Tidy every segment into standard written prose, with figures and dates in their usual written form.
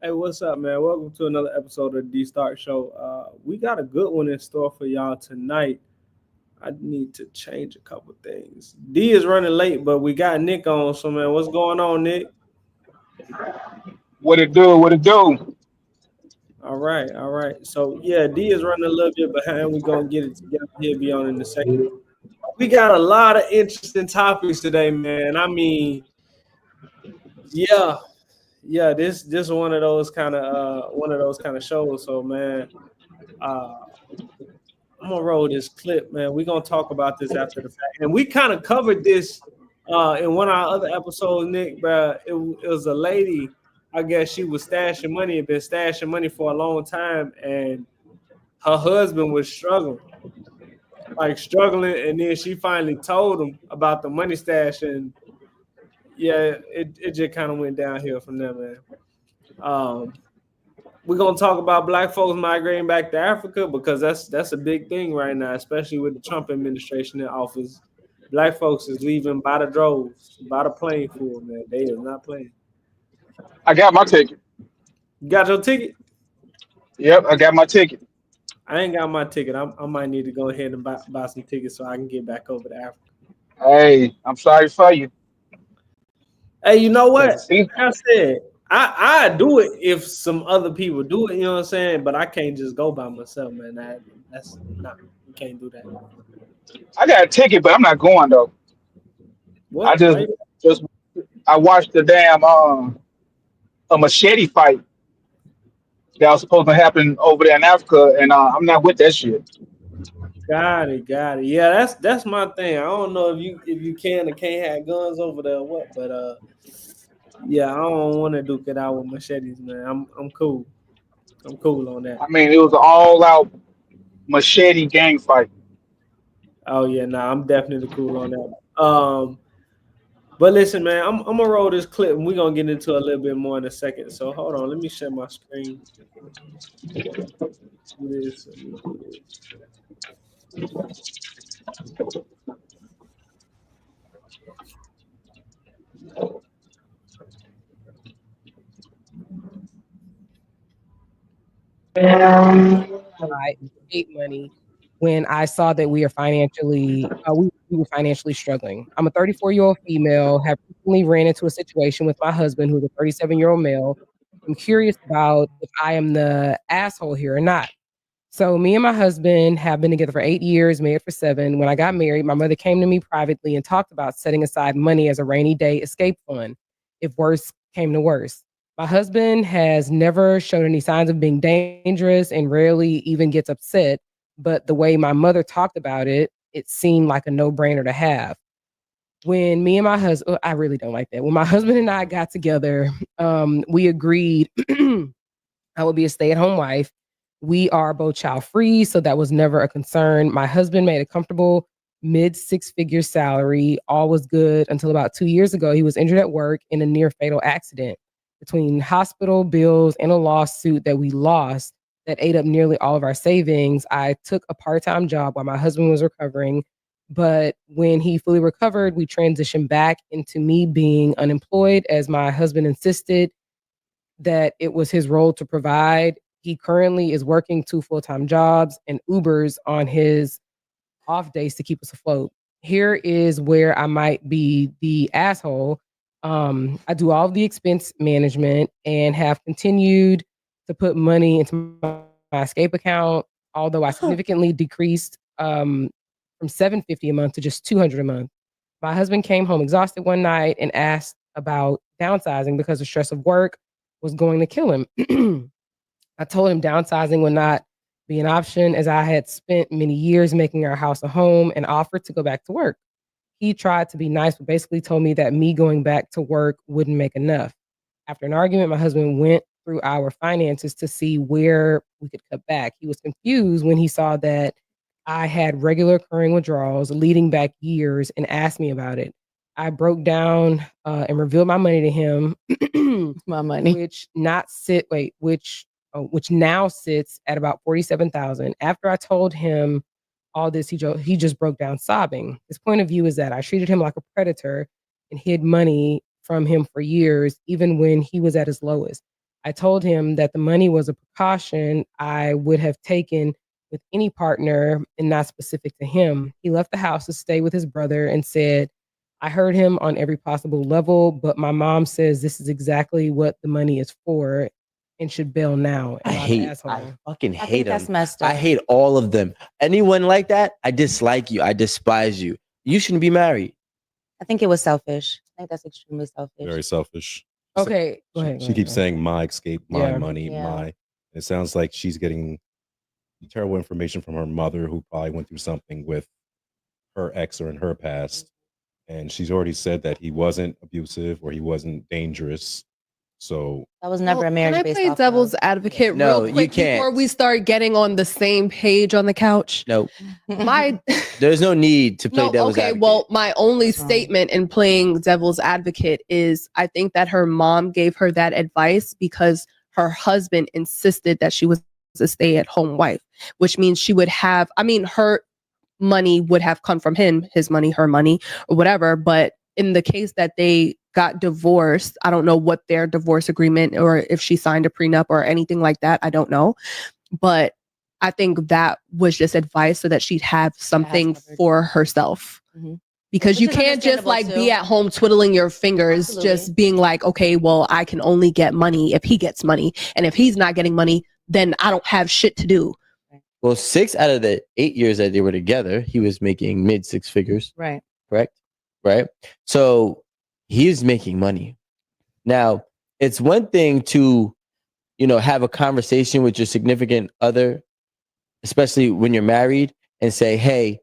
Hey, what's up, man? Welcome to another episode of the D-Start Show. We got a good one in store for y'all tonight. I need to change a couple things. D is running late, but we got Nick on. So, man, what's going on, Nick? What it do? What it do? All right, all right. So, yeah, D is running a little bit behind. We're going to get it together. He'll be on in a second. We got a lot of interesting topics today, man. I mean, yeah, yeah. This is one of those kind of shows. So, man, uh, I'm gonna roll this clip, man. We're gonna talk about this after the fact, and we kind of covered this in one of our other episodes, Nick. But it was a lady. I guess she was stashing money, had been stashing money for a long time, and her husband was struggling, and then she finally told him about the money stash, and yeah, it just kind of went downhill from there, man. Um, we're gonna talk about black folks migrating back to Africa because that's a big thing right now, especially with the Trump administration in office. Black folks is leaving by the droves, by the plane full, man. They is not playing. I got my ticket. You got your ticket? Yep, I got my ticket. I ain't got my ticket. I might need to go ahead and buy some tickets so I can get back over to Africa. Hey, I'm sorry for you. Hey, you know what? Cause see, Like I said, I do it if some other people do it. You know what I'm saying? But I can't just go by myself, man. That's not. You can't do that. I got a ticket, but I'm not going though. I What? just Why? just I watched the damn a machete fight that was supposed to happen over there in Africa, and I'm not with that shit. Got it, got it. Yeah, that's my thing. I don't know if you can or can't have guns over there or what, but yeah, I don't want to duke it out with machetes, man. I'm cool. I'm cool on that. I mean, it was an all out machete gang fight. Oh yeah, nah, I'm definitely cool on that. But listen, man, I'm gonna roll this clip and we're gonna get into a little bit more in a second. So hold on, let me share my screen. Do this. Let me do this. I escape money when I saw that we were financially struggling. I'm a 34-year-old female, have recently ran into a situation with my husband, who's a 37-year-old male. I'm curious about if I am the asshole here or not. So me and my husband have been together for 8 years, married for 7. When I got married, my mother came to me privately and talked about setting aside money as a rainy day escape fund if worse came to worse. My husband has never shown any signs of being dangerous and rarely even gets upset. But the way my mother talked about it, it seemed like a no-brainer to have. When me and my husband, I really don't like that. When my husband and I got together, we agreed I would be a stay-at-home wife. We are both child free, so that was never a concern. My husband made a comfortable mid six-figure salary. All was good until about 2 years ago. He was injured at work in a near fatal accident. Between hospital bills and a lawsuit that we lost that ate up nearly all of our savings, I took a part-time job while my husband was recovering. But when he fully recovered, we transitioned back into me being unemployed as my husband insisted that it was his role to provide. He currently is working 2 full-time jobs and Ubers on his off days to keep us afloat. Here is where I might be the asshole. I do all of the expense management and have continued to put money into my escape account, although I significantly decreased from 750 a month to just 200 a month. My husband came home exhausted one night and asked about downsizing because the stress of work was going to kill him. I told him downsizing would not be an option as I had spent many years making our house a home and offered to go back to work. He tried to be nice, but basically told me that me going back to work wouldn't make enough. After an argument, my husband went through our finances to see where we could cut back. He was confused when he saw that I had regular occurring withdrawals leading back years and asked me about it. I broke down and revealed my money to him, My money. which now sits at about 47,000. After I told him all this, he just broke down sobbing. His point of view is that I treated him like a predator and hid money from him for years, even when he was at his lowest. I told him that the money was a precaution I would have taken with any partner and not specific to him. He left the house to stay with his brother and said, I heard him on every possible level, but my mom says this is exactly what the money is for and should bail now. I fucking I hate think them. that's messed up. I hate all of them. Anyone like that, I dislike you. I despise you. You shouldn't be married. I think it was selfish. I think that's extremely selfish. Very selfish. Okay, go ahead. She keeps saying my escape, my Yeah. money, my. It sounds like she's getting terrible information from her mother, who probably went through something with her ex or in her past. And she's already said that he wasn't abusive or he wasn't dangerous. So That was never a marriage. Can I based play off devil's love. advocate No, real you quick can't. before we start getting on the same page on the couch? No, My there's no need to play no, devil's okay. advocate. Well, my only That's wrong. statement in playing devil's advocate is I think that her mom gave her that advice because her husband insisted that she was a stay-at-home wife, which means she would have. I mean, her money would have come from him, his money, her money, or whatever. But in the case that they got divorced, I don't know what their divorce agreement or if she signed a prenup or anything like that. I don't know. But I think that was just advice so that she'd have something covered. for herself. Mhm. Because Which you is can't just understandable, like too. be at home twiddling your fingers, Absolutely. just being like, okay, well, I can only get money if he gets money. And if he's not getting money, then I don't have shit to do. Well, 6 out of the 8 years that they were together, he was making mid 6 figures. Right. Correct? Right? So he's making money. Now, it's one thing to, have a conversation with your significant other, especially when you're married, and say, hey,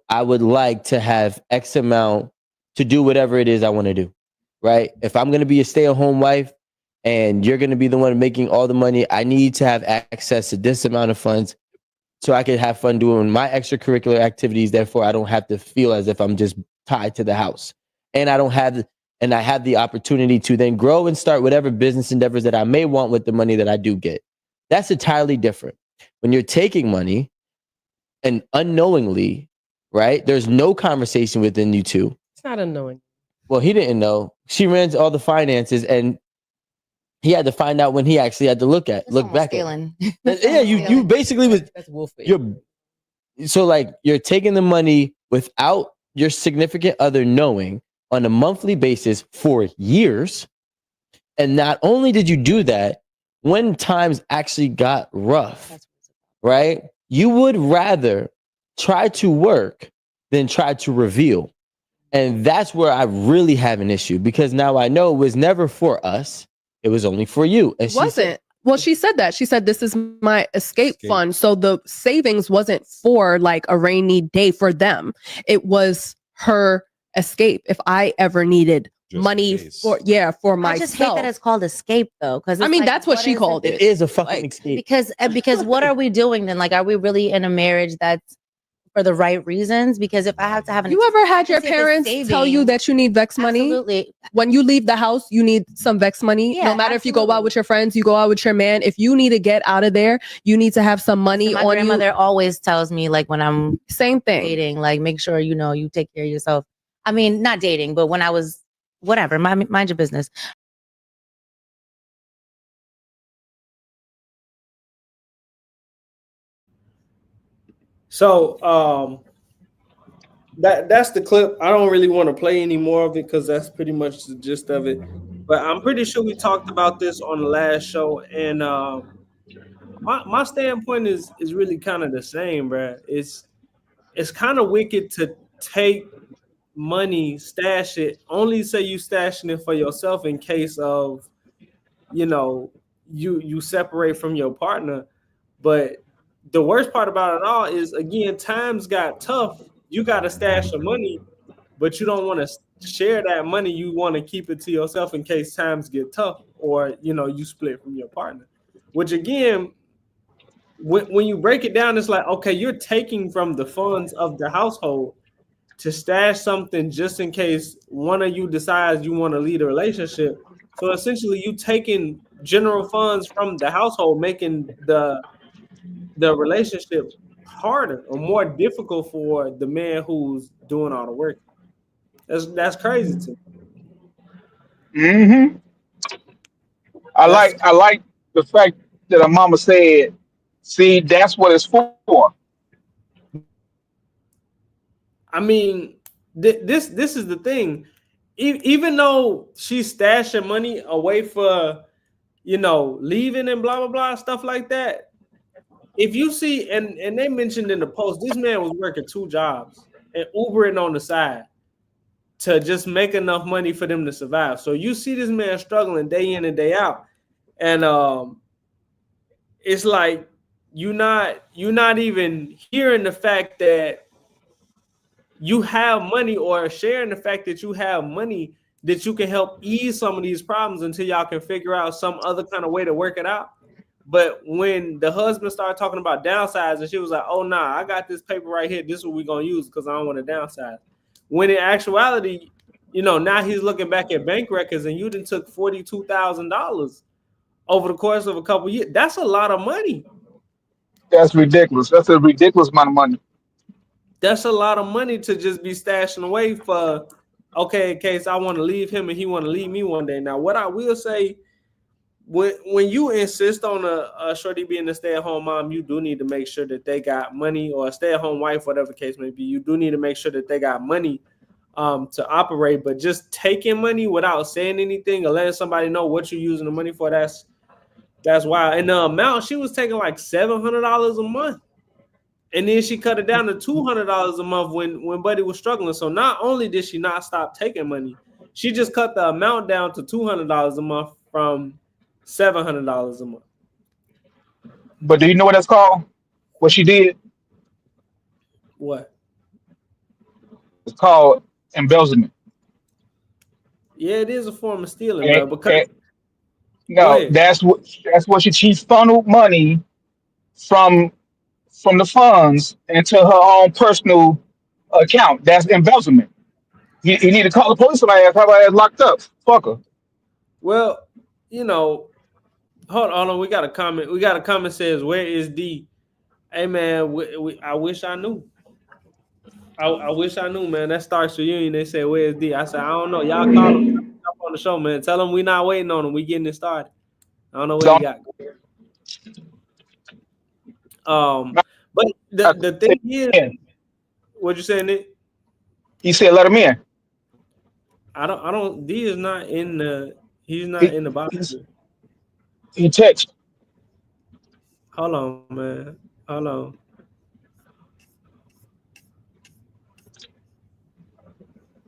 I would like to have X amount to do whatever it is I want to do. Right? If I'm going to be a stay-at-home wife and you're going to be the one making all the money, I need to have access to this amount of funds so I can have fun doing my extracurricular activities. Therefore, I don't have to feel as if I'm just tied to the house. And I have the opportunity to then grow and start whatever business endeavors that I may want with the money that I do get. That's entirely different. When you're taking money and unknowingly, right, there's no conversation within you two. It's not unknowing. Well, he didn't know. She ran all the finances and he had to find out when he actually had to look back at. Stealing. Yeah, you basically was That's wolfing. you're taking the money without your significant other knowing on a monthly basis for years. And not only did you do that, when times actually got rough, right? You would rather try to work than try to reveal. And that's where I really have an issue, because now I know it was never for us. It was only for you. And It wasn't. Well, she said that. She said, this is my escape fund. So the savings wasn't for like a rainy day for them. It was her escape if I ever needed Just money in case. for I myself. just hate that it's called escape though, because I mean, that's what she called It it. is a fucking Like, escape. Because what are we doing then? Like, are we really in a marriage that's for the right reasons? Because if I have to have an You ever had your If it's parents tell you saving, that you need Vex money? absolutely, When you leave the house, you need some Vex money. Yeah, No matter if you go out absolutely. with your friends, you go out with your man. If you need to get out of there, you need to have some money my on grandmother you. always tells me, like, when I'm Same thing. dating, like, make sure you take care of yourself. I mean, not dating, but when I was whatever, mind your business. So that's the clip. I don't really want to play any more of it because that's pretty much the gist of it. But I'm pretty sure we talked about this on the last show, and my standpoint is really kind of the same, bruh. It's kind of wicked to take money, stash it, only say you stashing it for yourself in case of, you separate from your partner. But the worst part about it all is, again, times got tough. You got to stash your money, but you don't want to share that money. You want to keep it to yourself in case times get tough, or you split from your partner. Which, again, when you break it down, it's like, okay, you're taking from the funds of the household to stash something just in case one of you decides you want to lead a relationship. So essentially, you taking general funds from the household, making the relationship harder or more difficult for the man who's doing all the work. That's crazy to me. Mm-hmm. I That's like the fact that her mama said, "See, that's what it's for." I mean, this is the thing. Even though she's stashing money away for, leaving and blah blah blah stuff like that. If you see, and they mentioned in the post, this man was working 2 jobs and Ubering on the side to just make enough money for them to survive. So you see this man struggling day in and day out, and it's like you're not even hearing the fact that you have money, or sharing the fact that you have money that you can help ease some of these problems until y'all can figure out some other kind of way to work it out. But when the husband started talking about downsizing, she was like, "Oh nah, I got this paper right here. This is what we're gonna use because I don't want to downsize." When in actuality, now he's looking back at bank records and you done took $42,000 over the course of a couple of years. That's a lot of money. That's ridiculous. That's a ridiculous amount of money. That's a lot of money to just be stashing away for, okay, in case I want to leave him and he want to leave me one day. Now, what I will say, when you insist on a shorty being a stay-at-home mom, you do need to make sure that they got money, or a stay-at-home wife, whatever the case may be. You do need to make sure that they got money to operate. But just taking money without saying anything or letting somebody know what you're using the money for, that's wild. And the amount, she was taking like $700 a month. And then she cut it down to $200 a month when Buddy was struggling. So not only did she not stop taking money, she just cut the amount down to $200 a month from $700 a month. But do you know what that's called? What she did? What? It's called embezzlement. Yeah, it is a form of stealing, And, bro. Because go no, ahead. that's what she funneled money from the funds into her own personal account. That's embezzlement. You need to call the police on her ass. Have her ass locked up. Fuck her. Well, hold on. We got a comment. We got a comment says, "Where is D?" Hey man, I wish I knew. I wish I knew, man. That Starks reunion. They said, "Where's D?" I said, "I don't know. Y'all call him up on the show, man. Tell him we not waiting on him. We getting it started. I don't know what he got." But the thing is, what you saying, Nick? He said, "Let him in." I don't. D is not in the. He's not in the box. He text. Hold on, man. Hold on.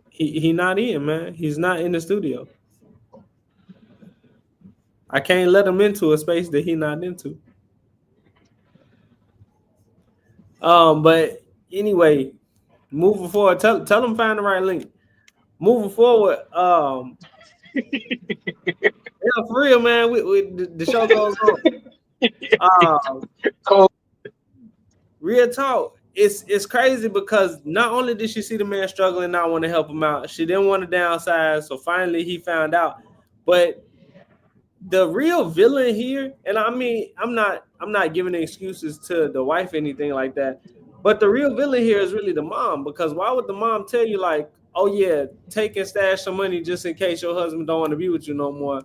He not in, man. He's not in the studio. I can't let him into a space that he not into. But anyway, moving forward, tell them find the right link. Moving forward, yeah, for real, man. The show goes on. Real talk. It's crazy because not only did she see the man struggling, not want to help him out, she didn't want to downsize. So finally, he found out. But the real villain here, and I mean, I'm not giving excuses to the wife or anything like that, but the real villain here is really the mom. Because why would the mom tell you, like, oh yeah, take and stash some money just in case your husband don't want to be with you no more,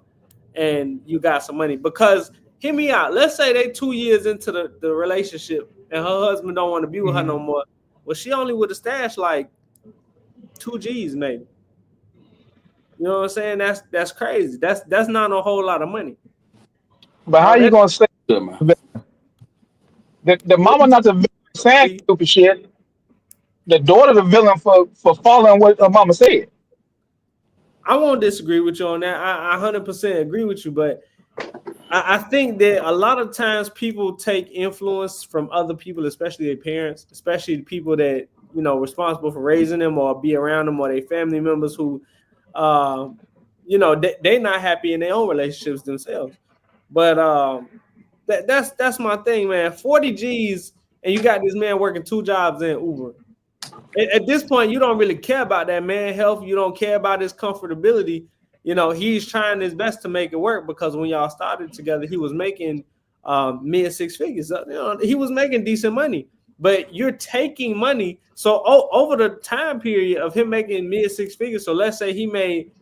and you got some money? Because hear me out. Let's say they 2 years into the relationship and her husband don't want to be with her no more. Well, she only would have stashed like 2 G's maybe. You know what I'm saying? That's crazy. That's not a whole lot of money. But how you gonna say the mama not the villain saying stupid shit? The daughter the villain for following what her mama said. I won't disagree with you on that. I 100% agree with you, but I think that a lot of times people take influence from other people, especially their parents, especially the people that responsible for raising them or be around them, or their family members who, they're not happy in their own relationships themselves. But that's my thing, man. 40 G's and you got this man working 2 jobs in Uber. At this point, you don't really care about that man health. You don't care about his comfortability. He's trying his best to make it work because when y'all started together, he was making mid 6 figures. He was making decent money, but you're taking money. So over the time period of him making mid 6 figures, so let's say he made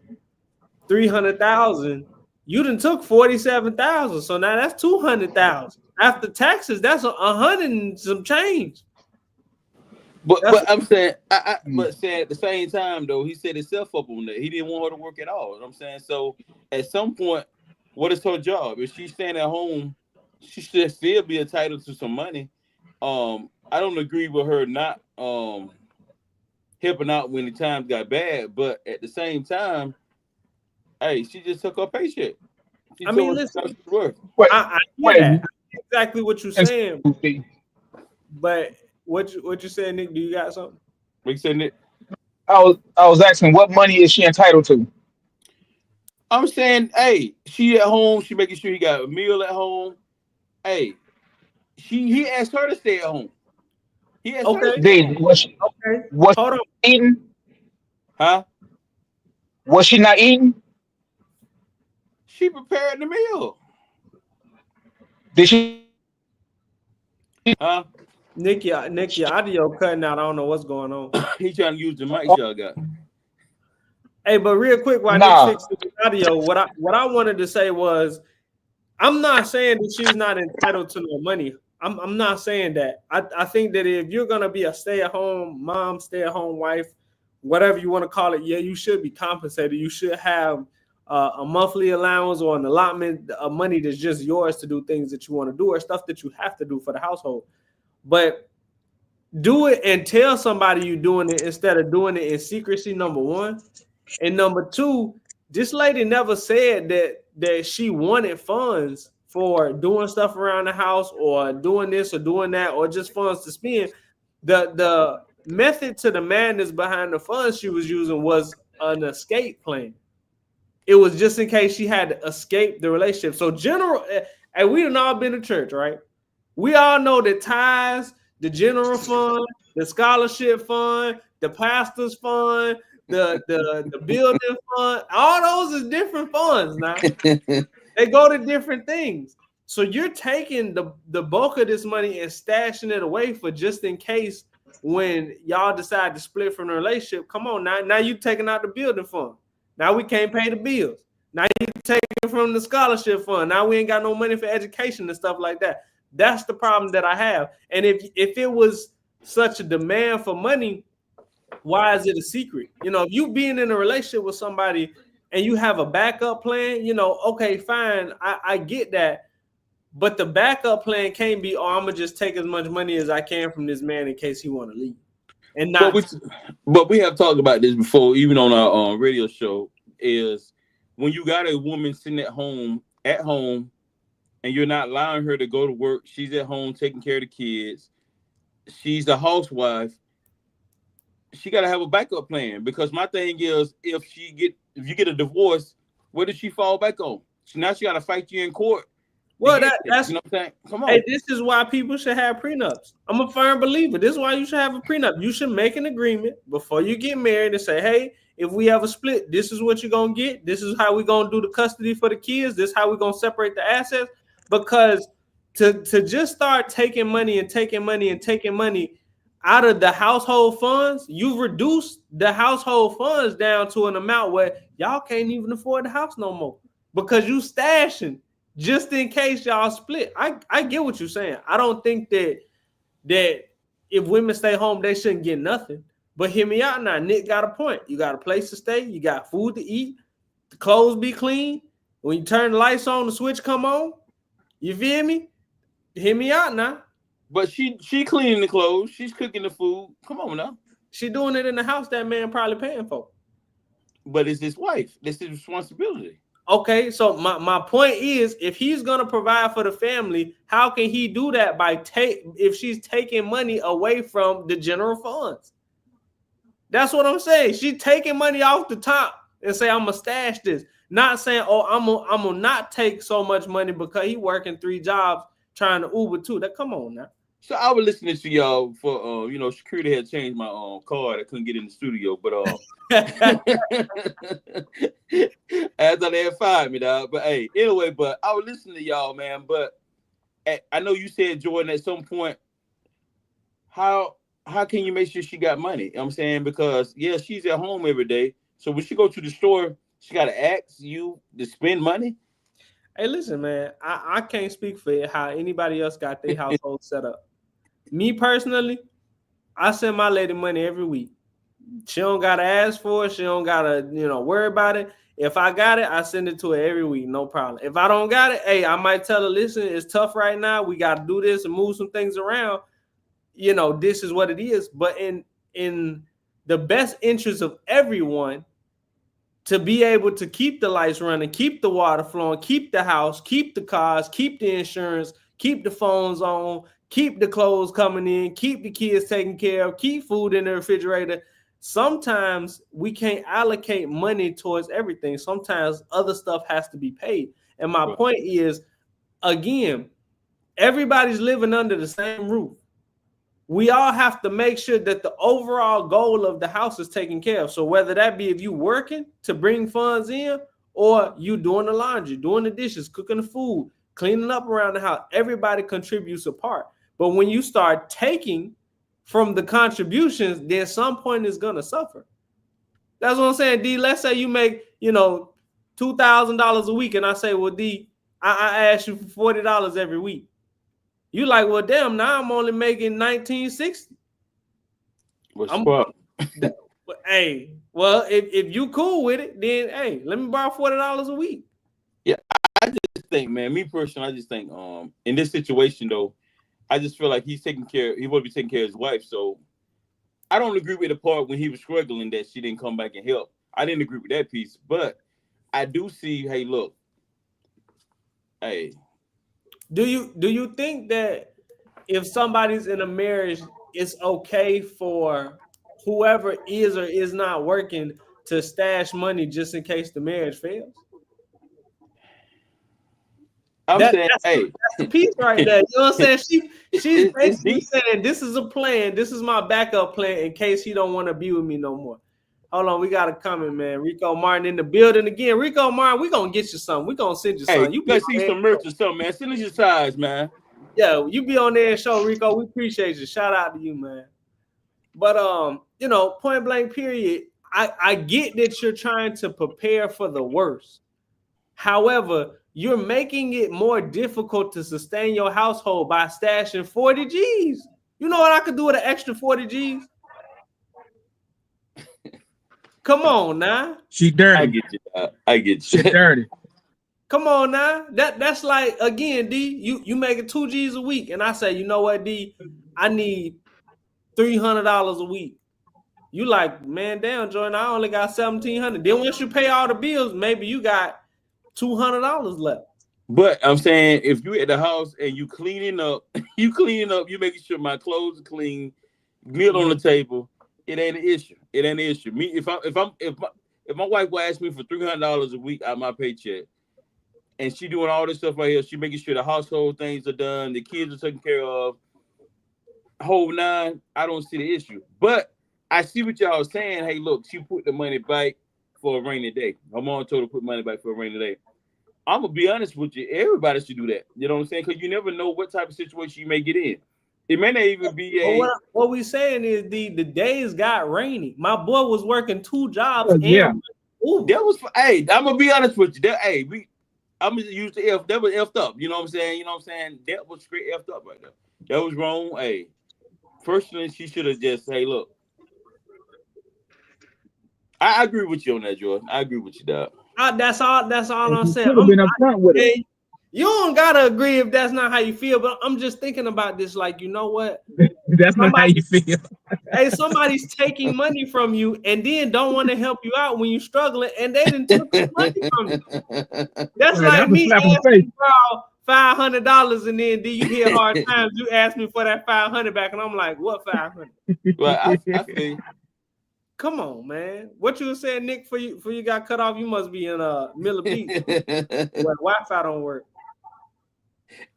300,000. You done took 47,000, so now that's 200,000. After taxes, that's 100 and some change. But I'm saying, but saying at the same time though, he set himself up on that. He didn't want her to work at all. You know what I'm saying, so at some point, what is her job? If she's staying at home, she should still be entitled to some money. I don't agree with her not helping out when the times got bad, but at the same time, hey, she just took her paycheck. I mean, listen, Wait, I wait. get exactly what you're saying, but what you saying, Nick? Do you got something? What you saying, Nick? I was asking, what money is she entitled to? I'm saying, hey, she at home. She making sure he got a meal at home. Hey, he asked her to stay at home. He asked her to Okay. stay at home. Was she Okay. was Hold on. she eating? Huh? Was she not eating? She prepared the meal. Did she? Huh? Nick, your audio cutting out. I don't know what's going on. He trying to use the mic y'all got. Hey, but real quick, while Nah. Nick fixed the audio, what I wanted to say was, I'm not saying that she's not entitled to no money. I'm not saying that. I think that if you're gonna be a stay-at-home mom, stay-at-home wife, whatever you want to call it, yeah, you should be compensated. You should have a monthly allowance or an allotment of money that's just yours to do things that you want to do or stuff that you have to do for the household. But do it and tell somebody you're doing it instead of doing it in secrecy, number one. And number two, this lady never said that she wanted funds for doing stuff around the house or doing this or doing that or just funds to spend. The method to the madness behind the funds she was using was an escape plan. It was just in case she had to escape the relationship. So and we have all been to church, right? We all know that tithes, the general fund, the scholarship fund, the pastor's fund, the building fund, all those is different funds now. They go to different things. So you're taking the bulk of this money and stashing it away for just in case when y'all decide to split from the relationship. Come on now. Now you taking out the building fund. Now we can't pay the bills. Now you taking from the scholarship fund. Now we ain't got no money for education and stuff like that. That's the problem that I have. And if it was such a demand for money, why is it a secret? You know, if you being in a relationship with somebody and you have a backup plan, you know, okay, fine, I get that. But the backup plan can't be, I'm gonna just take as much money as I can from this man in case he want to leave. And not. But we have talked about this before, even on our radio show. Is when you got a woman sitting at home, and you're not allowing her to go to work. She's at home taking care of the kids. She's a housewife. She got to have a backup plan, because my thing is, if you get a divorce, what does she fall back on? Now she got to fight you in court. Well, that's, you know what I'm saying? Come on. Hey, this is why people should have prenups. I'm a firm believer. This is why you should have a prenup. You should make an agreement before you get married and say, hey, if we have a split, this is what you're going to get. This is how we're going to do the custody for the kids. This is how we're going to separate the assets. Because to just start taking money out of the household funds, you've reduced the household funds down to an amount where y'all can't even afford the house no more because you stashing just in case y'all split. I get what you're saying. I don't think that if women stay home, they shouldn't get nothing. But hear me out now. Nick got a point. You got a place to stay. You got food to eat. The clothes be clean. When you turn the lights on, the switch come on. You feel me? Hear me out now. But she cleaning the clothes. She's cooking the food. Come on now. She doing it in the house that man probably paying for. But it's his wife. That's his responsibility. Okay, so my point is, if he's gonna provide for the family, how can he do that if she's taking money away from the general funds? That's what I'm saying. She's taking money off the top and say, I'm gonna stash this. Not saying, oh, I'm gonna not take so much money because he working 3 jobs trying to Uber too. That come on now. So I was listening to y'all for security had changed my card. I couldn't get in the studio, but I thought they had fired me, dog. But hey, anyway, but I was listening to y'all, man. But I know you said, Jordan, at some point, how can you make sure she got money? You know what I'm saying? Because yeah, she's at home every day. So when she go to the store, she gotta ask you to spend money. Hey, listen, man. I can't speak for how anybody else got their household set up. Me personally, I send my lady money every week. She don't gotta ask for it. She don't gotta, worry about it. If I got it, I send it to her every week, no problem. If I don't got it, hey, I might tell her, listen, it's tough right now. We got to do this and move some things around. This is what it is. But in the best interest of everyone, to be able to keep the lights running, keep the water flowing, keep the house, keep the cars, keep the insurance, keep the phones on, keep the clothes coming in, keep the kids taken care of, keep food in the refrigerator. Sometimes we can't allocate money towards everything. Sometimes other stuff has to be paid. And my point is, again, everybody's living under the same roof. We all have to make sure that the overall goal of the house is taken care of. So whether that be if you working to bring funds in, or you doing the laundry, doing the dishes, cooking the food, cleaning up around the house, everybody contributes a part. But when you start taking from the contributions, then some point is gonna suffer. That's what I'm saying, D. Let's say you make, $2,000 a week, and I say, well, D, I ask you for $40 every week. You like, well, damn, now I'm only making $19.60. What's up? Hey, well, if you cool with it, then hey, let me borrow $40 a week. Yeah, I just think, man, me personally, I just think in this situation though, I just feel like he would be taking care of his wife. So I don't agree with the part when he was struggling that she didn't come back and help. I didn't agree with that piece, but I do see, hey, look, hey. Do you think that if somebody's in a marriage, it's okay for whoever is or is not working to stash money just in case the marriage fails? That's the piece right there. You know what I'm saying? She's basically saying, this is a plan. This is my backup plan in case he don't want to be with me no more. Hold on, we got a comment, man. Rico Martin in the building again. Rico Martin, we gonna get you something. We gonna send you something. You let's see some merch or something, man. Send us your size, man. Yeah, you be on there and show, Rico. We appreciate you. Shout out to you, man. But point blank period. I get that you're trying to prepare for the worst. However, you're making it more difficult to sustain your household by stashing 40 G's. You know what I could do with an extra 40 G's? Come on now. She dirty. I get you. She dirty. Come on now. That's like, again, D, you making 2 G's a week. And I say, you know what, D, I need $300 a week. You like, man, damn, Jordan, I only got $1,700. Then once you pay all the bills, maybe you got $200 left. But I'm saying, if you at the house and you cleaning up, you making sure my clothes are clean, meal on the table, it ain't an issue. It ain't an issue. Me, if my wife will ask me for $300 a week out of my paycheck, and she doing all this stuff right here, she making sure the household things are done, the kids are taken care of, whole nine, I don't see the issue. But I see what y'all saying. Hey, look, she put the money back for a rainy day. Her mom told her to put money back for a rainy day. I'm gonna be honest with you. Everybody should do that. You know what I'm saying? Because you never know what type of situation you may get in. It may not even be a. What we saying is the days got rainy. My boy was working 2 jobs. Yeah. That was. Hey, I'm gonna be honest with you. I'm gonna use the F. That was effed up. You know what I'm saying? That was straight effed up right there. That was wrong. Hey, personally, she should have just. Hey, look. I agree with you on that, Jordan. I agree with you, dog. That's all I'm saying. Been upfront with it. You don't gotta agree if that's not how you feel, but I'm just thinking about this. Like, you know what? That's not how you feel. Hey, somebody's taking money from you and then don't want to help you out when you're struggling, and they didn't took the money from you. That's like me asking for $500, and then do you hear hard times? You ask me for that $500 back, and I'm like, what $500? Well, I feel. Come on, man. What you were saying, Nick, for you got cut off, you must be in Miller Beach where Wi-Fi don't work.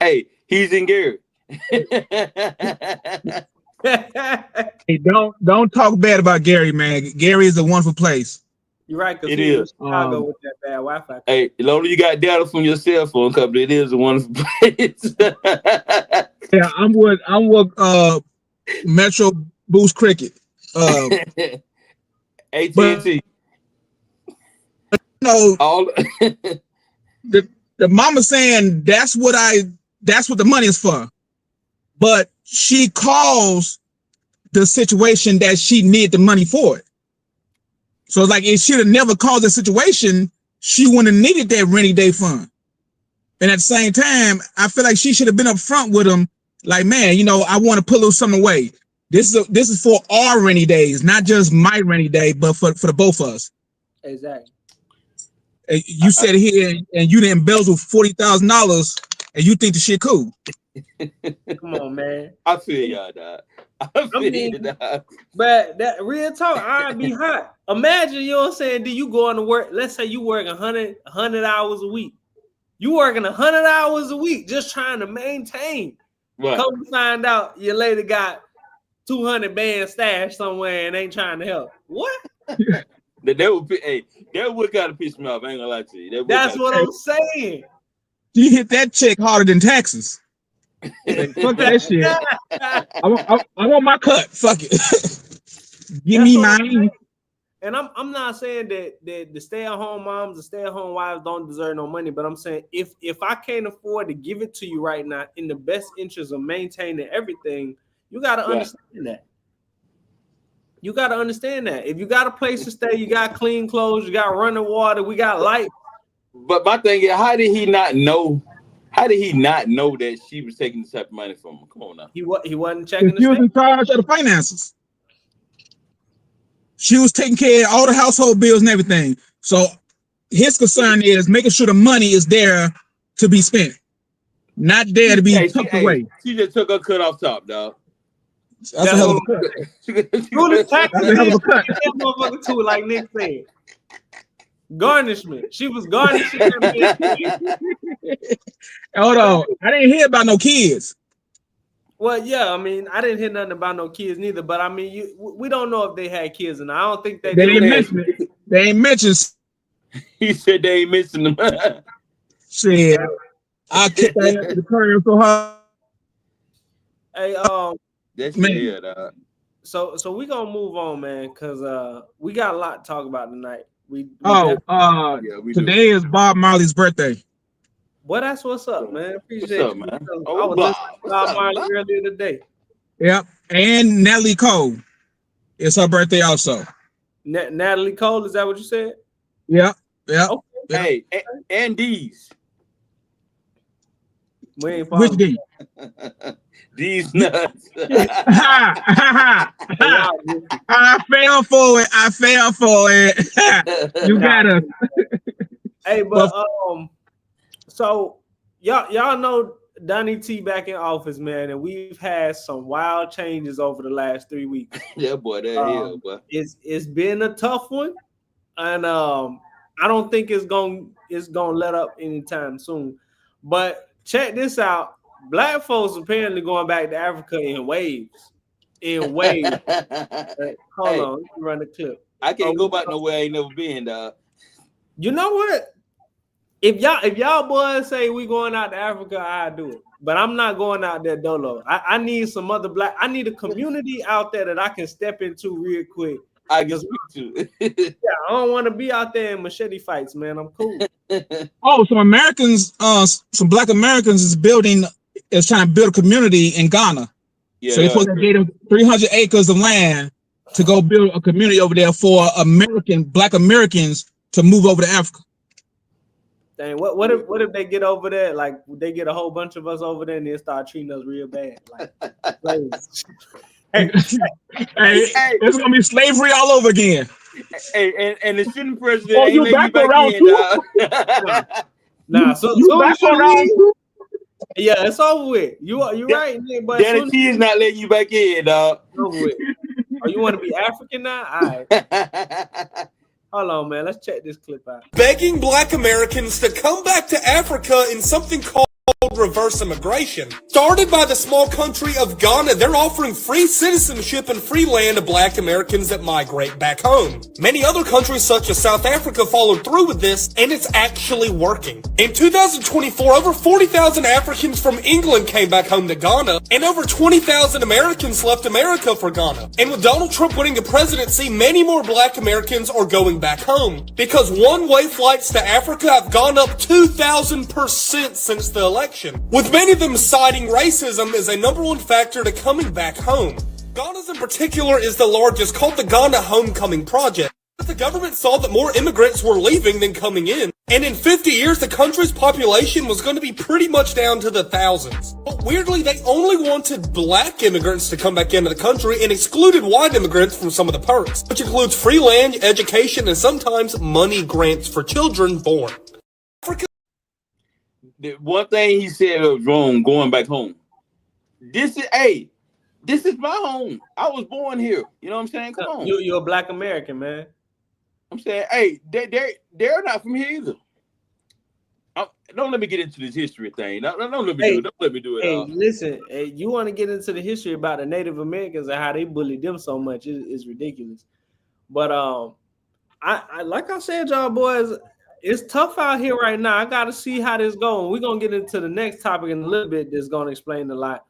Hey, he's in Gary. Hey, don't talk bad about Gary, man. Gary is a wonderful place. You're right, because it is Chicago with that bad Wi-Fi. Hey, as long as you got data from your cell phone company, it is a wonderful place. Yeah, I'm with Metro Boost Cricket. AT&T. No, all the the mama saying that's what the money is for. But she caused the situation that she needed the money for it. So like if she'd have never caused the situation, she wouldn't have needed that rainy day fund. And at the same time, I feel like she should have been up front with him, like, man, you know, I want to put a little something away. This is for our rainy days, not just my rainy day, but for the both of us. Exactly. You said here and you didn't embezzle $40,000 and you think the shit cool. Come on, man. I feel y'all, dog. I feel you, dog. But that real talk, I'd be hot. Imagine, you know what I'm saying? Do you go on to work? Let's say you work 100 hours a week. You working 100 hours a week just trying to maintain. Right. Come to find out your lady got 200 bands stashed somewhere and ain't trying to help. What? That would kind of piss me off. I ain't gonna lie to you. That's what I'm saying. You hit that check harder than taxes. Like, fuck that shit. I want my cut. Fuck it. Give me mine. And I'm not saying that the stay-at-home moms and stay-at-home wives don't deserve no money, but I'm saying if I can't afford to give it to you right now in the best interest of maintaining everything, you gotta understand that. You gotta understand that. If you got a place to stay, you got clean clothes, you got running water, we got light. But my thing is, how did he not know? How did he not know that she was taking this type of money from him? Come on now. He wasn't checking. He was in charge of the finances. She was taking care of all the household bills and everything. So his concern is making sure the money is there to be spent, not there to be tucked away. She just took her cut off top, dog. That's a hell of a cut. That's a hell of a cut. Motherfucker too, like Nick said. Garnishment. She was garnishing. Hold on. I didn't hear about no kids. Well, yeah, I mean, I didn't hear nothing about no kids neither, but I mean, we don't know if they had kids, and I don't think they didn't mention it. They ain't mentioned. He said they ain't mentioned them. Shit, I kicked that to the curb so hard. Hey, that's weird. So we gonna move on, man, because we got a lot to talk about tonight. Today is Bob Marley's birthday. Well, that's what's up, man. Appreciate what's you. Up, man? I was listening to Bob Marley earlier today. Yep, and Natalie Cole. It's her birthday also. Natalie Cole, is that what you said? Yep. Okay. Hey, and these. We ain't Which D? These nuts. I fell for it. You got us. Hey, but so y'all know Donnie T back in office, man, and we've had some wild changes over the last 3 weeks. Yeah, boy, that boy. It's been a tough one, and I don't think it's gonna let up anytime soon. But check this out: Black folks apparently going back to Africa in waves. Hold on, let me run the clip. I can't go back nowhere I ain't never been, dog. You know what? If y'all boys say we going out to Africa, I'll do it. But I'm not going out there dolo. I need some other black. I need a community out there that I can step into real quick. I can speak to. Yeah, I don't want to be out there in machete fights, man. I'm cool. Some Americans, some Black Americans is trying to build a community in Ghana. Yeah, so they're supposed to give them 300 acres of land to go build a community over there for Black Americans to move over to Africa. Dang, what if they get over there, like they get a whole bunch of us over there and they start treating us real bad? Like it's gonna be slavery all over again. Hey, and the sitting president ain't letting you back in, dog. Nah, so you back around too? Yeah, it's over with. You right, but Daddy T is not letting you back in, dog. Over with. Oh, you want to be African now? All right. Hold on, man. Let's check this clip out. Begging Black Americans to come back to Africa in something called reverse immigration. Started by the small country of Ghana, they're offering free citizenship and free land to black Americans that migrate back home. Many other countries such as South Africa followed through with this, and it's actually working. In 2024, over 40,000 Africans from England came back home to Ghana, and over 20,000 Americans left America for Ghana. And with Donald Trump winning the presidency, many more black Americans are going back home, because one-way flights to Africa have gone up 2,000% since the election, with many of them citing racism as a number one factor to coming back home. Ghana's in particular is the largest, called the Ghana Homecoming Project. The government saw that more immigrants were leaving than coming in, and in 50 years the country's population was going to be pretty much down to the thousands. But weirdly, they only wanted black immigrants to come back into the country and excluded white immigrants from some of the perks, which includes free land, education, and sometimes money grants for children born. The one thing he said was wrong, going back home. This is my home. I was born here. You know what I'm saying? Come on. You're a black American, man. I'm saying, hey, they're not from here either. Don't let me get into this history thing. Don't let me do it. Hey, listen, you want to get into the history about the Native Americans and how they bullied them so much? It's ridiculous. But I like I said, y'all boys, it's tough out here right now. I got to see how this going. We're gonna get into the next topic in a little bit. That's gonna explain a lot.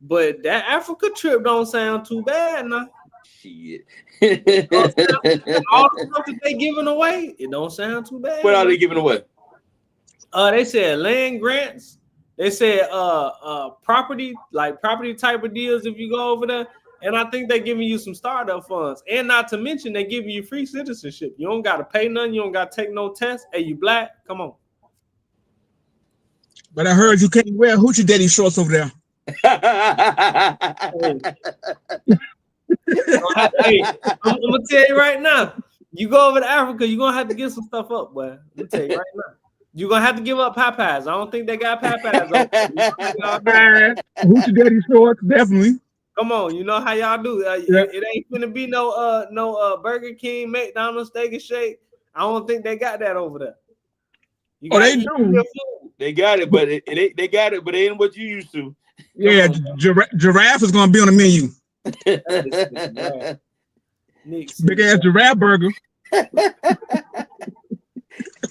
But that Africa trip don't sound too bad now. Shit. All the stuff that they giving away, it don't sound too bad. What are they giving away? They said land grants. They said property type of deals if you go over there. And I think they're giving you some startup funds. And not to mention, they're giving you free citizenship. You don't got to pay nothing. You don't got to take no test. Hey, you black? Come on. But I heard you can't wear hoochie daddy shorts over there. Hey, I'm gonna tell you right now. You go over to Africa, you're gonna have to give some stuff up, boy. I'm gonna tell you right now. You're gonna have to give up Popeyes. I don't think they got Popeyes. Hoochie daddy shorts, definitely. Come on, you know how y'all do. It ain't gonna be no Burger King, McDonald's, Steak and Shake. I don't think they got that over there. They do. They got it, but they got it, but it ain't what you used to. Yeah, giraffe is gonna be on the menu. Big ass giraffe burger.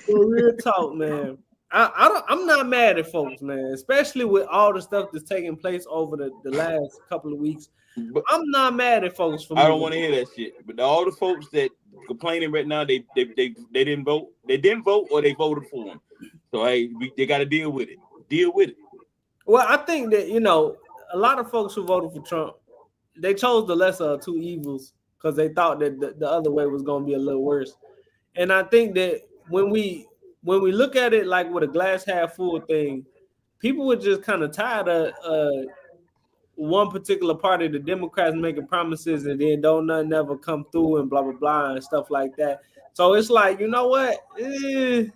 Real talk, man. I'm not mad at folks, man, especially with all the stuff that's taking place over the last couple of weeks. I'm not mad at folks. I don't want to hear that shit. But all the folks that complaining right now, they didn't vote. They didn't vote, or they voted for them. So hey, they got to deal with it. Deal with it. Well, I think that a lot of folks who voted for Trump, they chose the lesser of two evils because they thought that the other way was going to be a little worse. And I think that when we look at it like with a glass half full thing, people were just kind of tired of one particular party, the Democrats, making promises and then don't nothing ever come through and blah, blah, blah and stuff like that. So it's like, you know what? I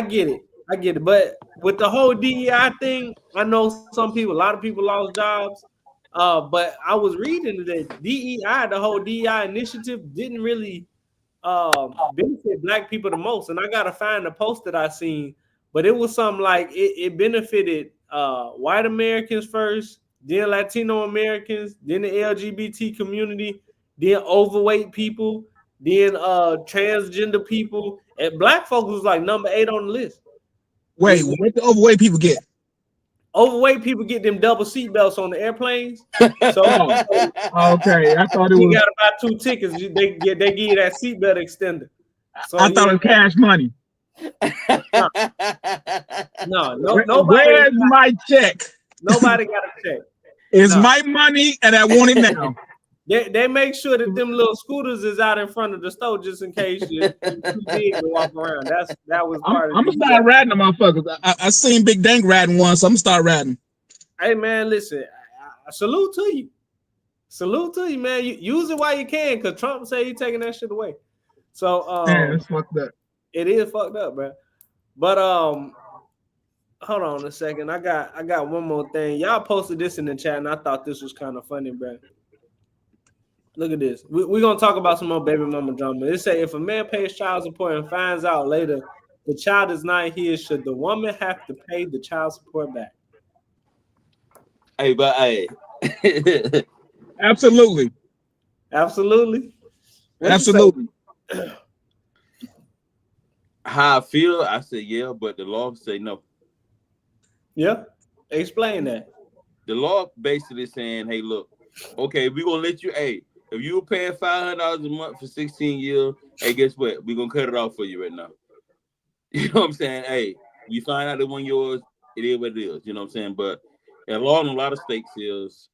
get it. I get it. But with the whole DEI thing, I know a lot of people lost jobs. But I was reading that DEI, the whole DEI initiative, didn't really benefit black people the most. And I gotta find the post that I seen, but it was something like it benefited white Americans first, then Latino Americans, then the LGBT community, then overweight people, then transgender people, and black folks was like number 8 on the list. Wait, what the overweight people get? Overweight people get them double seatbelts on the airplanes. So okay, I thought it was. You got to buy 2 tickets. They give you that seatbelt extender. So I thought it was cash money. No, nobody. Where's my check? Nobody got a check. It's my money, and I want it now. They make sure that them little scooters is out in front of the store just in case you're too big to walk around. That was part of it. I'm gonna start riding them motherfuckers. I seen Big Dank riding one, so I'm gonna start riding. Hey man, listen, I salute to you. Salute to you, man. You use it while you can, because Trump say he's taking that shit away. So it's fucked up. It is fucked up, bro. But hold on a second. I got one more thing. Y'all posted this in the chat, and I thought this was kind of funny, bro. Look at this. We're going to talk about some more baby mama drama. It say if a man pays child support and finds out later the child is not his, should the woman have to pay the child support back? Hey, but hey, Absolutely. Absolutely. What you say? Absolutely. how I feel, I say yeah, but the law say no. Yeah. Explain that. The law basically saying, hey, look, okay, we're gonna let you. Hey, if you were paying $500 a month for 16 years, hey, guess what? We're gonna cut it off for you right now. You know what I'm saying? Hey, you find out that one yours, it is what it is. You know what I'm saying? But the law in a lot of states is,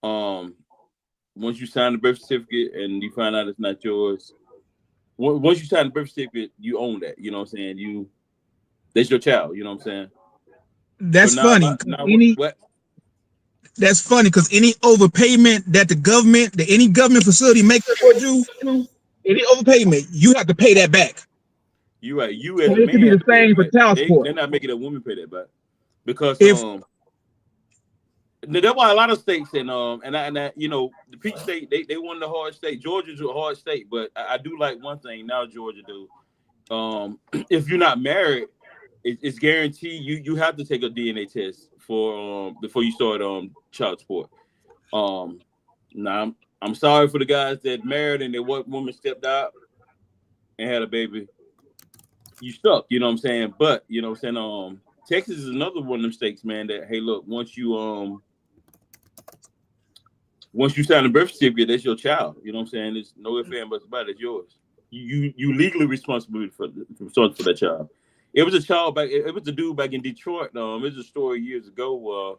once you sign the birth certificate and you find out it's not yours, once you sign the birth certificate, you own that. You know what I'm saying? That's your child. You know what I'm saying? That's So funny. what? That's funny because any overpayment that any government facility makes towards you, any overpayment, you have to pay that back. You right. You as So a it could man be have the to pay same it for back. child support. They're not making a woman pay that back because If that's why a lot of states and I you know, the peach state they won the hard state. Georgia's a hard state, but I do like one thing now. Georgia do. If you're not married, it's guaranteed you have to take a DNA test for before you start child support. Now I'm sorry for the guys that married and their woman stepped out and had a baby. You stuck, you know what I'm saying? But you know what I'm saying, Texas is another one of them states, man, that hey look, once you sign a birth certificate, that's your child. You know what I'm saying? There's no ifs, ands, buts about it, it's yours. You legally responsible for that child. It was a child back, it was a dude back in Detroit. It was a story years ago.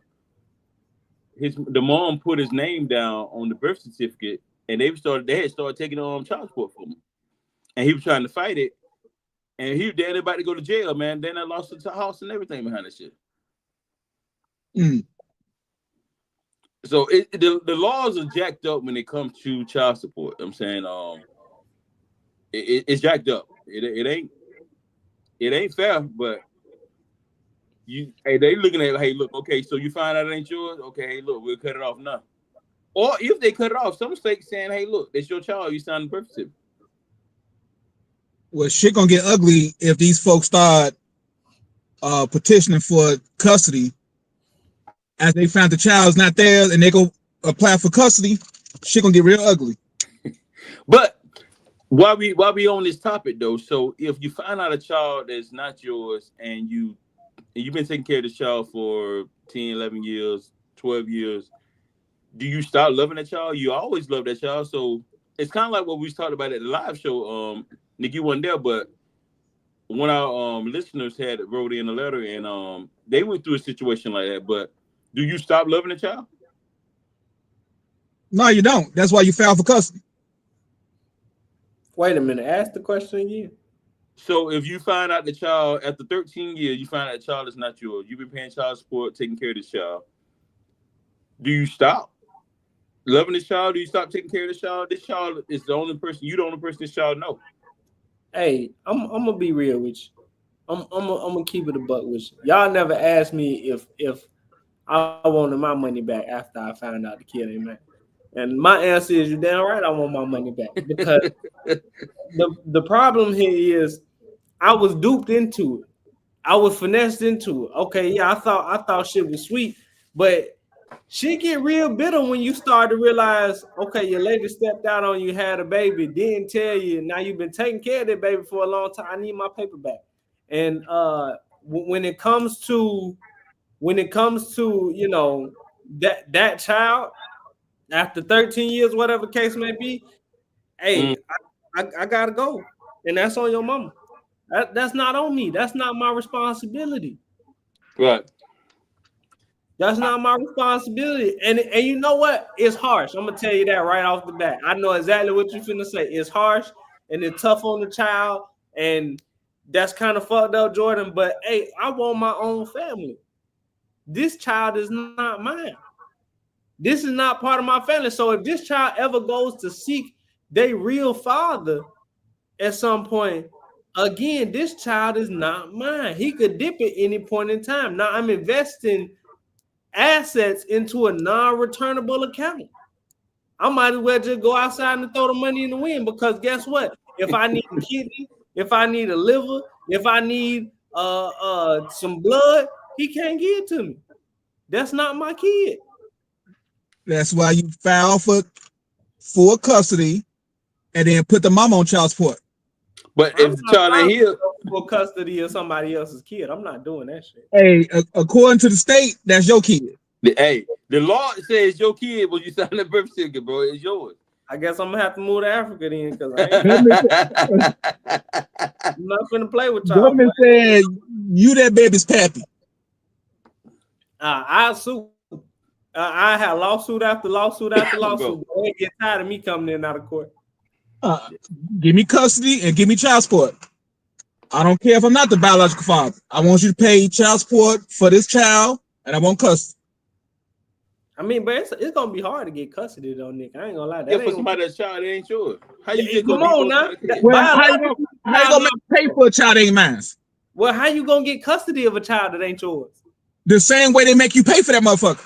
The mom put his name down on the birth certificate and they had started taking child support from him. And he was trying to fight it. And he was about to go to jail, man. Then I lost the house and everything behind that shit. So the laws are jacked up when it comes to child support. I'm saying it's jacked up. It ain't fair, but they looking at hey look, okay, so you find out it ain't yours, okay, hey look, we'll cut it off now. Or if they cut it off, some states saying hey look, it's your child, you signed the birth certificate. Well, shit gonna get ugly if these folks start petitioning for custody. As they found the child's not theirs and they go apply for custody, shit gonna get real ugly. But while we on this topic though, so if you find out a child that's not yours and you've been taking care of this child for 10, 11 years, 12 years, do you stop loving that child? You always love that child. So it's kind of like what we talked about at the live show. Nick, you weren't there, but one of our listeners wrote in a letter and they went through a situation like that. But do you stop loving the child? No, you don't. That's why you filed for custody. Wait a minute. Ask the question again. So if you find out the child after 13 years, you find out the child is not yours. You've been paying child support, taking care of this child. Do you stop loving this child? Do you stop taking care of this child? This child is the only person. You the only person this child knows. Hey, I'm gonna be real with you. I'm gonna keep it a buck with you. Y'all never asked me if I wanted my money back after I found out the kid ain't mine. And my answer is you're damn right I want my money back. Because the problem here is I was duped into it. I was finessed into it. Okay, yeah, I thought shit was sweet, but shit get real bitter when you start to realize, okay, your lady stepped out on you, had a baby, didn't tell you, now you've been taking care of that baby for a long time. I need my paper back. And when it comes to you know that child after 13 years, whatever case may be, hey, I gotta go, and that's on your mama. That's not on me. That's not my responsibility. Right. That's not my responsibility. And you know what? It's harsh. I'm gonna tell you that right off the bat. I know exactly what you're finna say. It's harsh and it's tough on the child, and that's kind of fucked up, Jordan. But hey, I want my own family. This child is not mine. This is not part of my family. So if this child ever goes to seek their real father at some point, again, this child is not mine. He could dip at any point in time. Now I'm investing assets into a non-returnable account. I might as well just go outside and throw the money in the wind, because guess what? If I need a kidney, if I need a liver, If I need some blood, he can't give it to me. That's not my kid. That's why you file for full custody and then put the mama on child support. But if the child ain't here for custody of somebody else's kid, I'm not doing that shit. Hey, according to the state, that's your kid. Hey, the law says your kid when you sign the birth certificate, bro. It's yours. I guess I'm gonna have to move to Africa then, because I'm not gonna play with y'all. Government said you that baby's pappy. I sue. I have lawsuit after lawsuit after lawsuit. They get tired of me coming in and out of court. Give me custody and give me child support. I don't care if I'm not the biological father. I want you to pay child support for this child, and I want custody. I mean, but it's gonna be hard to get custody though, Nick. I ain't gonna lie. That for somebody that's child, it ain't yours. How you get come on now? Well, how you gonna pay for a child that ain't mine? Well, how you gonna get custody of a child that ain't yours? The same way they make you pay for that motherfucker.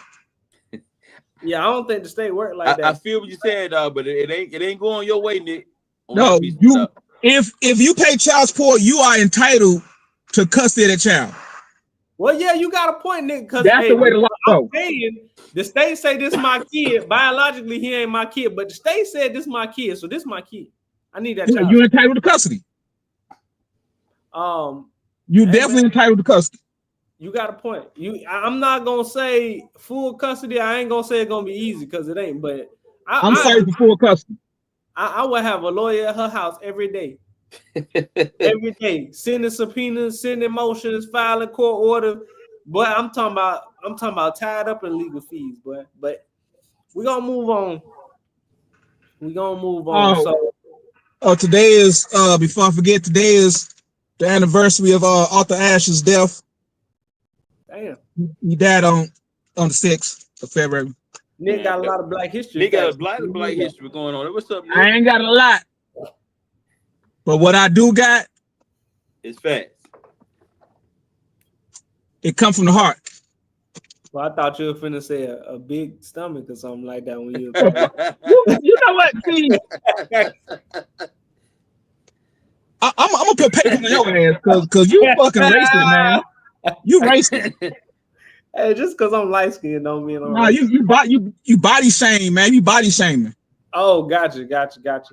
Yeah, I don't think the state work like that. I feel what you're saying, dog, but it ain't going your way, Nick. No, you if you pay child support, you are entitled to custody of that child. Well, yeah, you got a point, Nick. Because that's the way the law goes. The state say this is my kid. Biologically, he ain't my kid, but the state said this is my kid, so this is my kid. I need that child. You're entitled to custody. You definitely entitled to custody. You got a point. I'm not gonna say full custody. I ain't gonna say it's gonna be easy because it ain't. But I'm sorry for full custody. I would have a lawyer at her house every day. Every day, sending subpoenas, sending motions, filing court order. But I'm talking about tied up in legal fees. But we're gonna move on. Today is before I forget, today is the anniversary of Arthur Ashe's death. Damn. He died on the 6th of February. Nick got a lot of black history. Nick got a lot of black history going on. What's up, Nick? I ain't got a lot. But what I do got, it's facts. It comes from the heart. Well, I thought you were finna say a big stomach or something like that when you. You know what? See, I'm gonna put paper on your ass because you fucking racist, man. You racist. Hey, just because I'm light skinned don't mean I'm. Nah, you body shame, man. You body shaming. Oh, gotcha.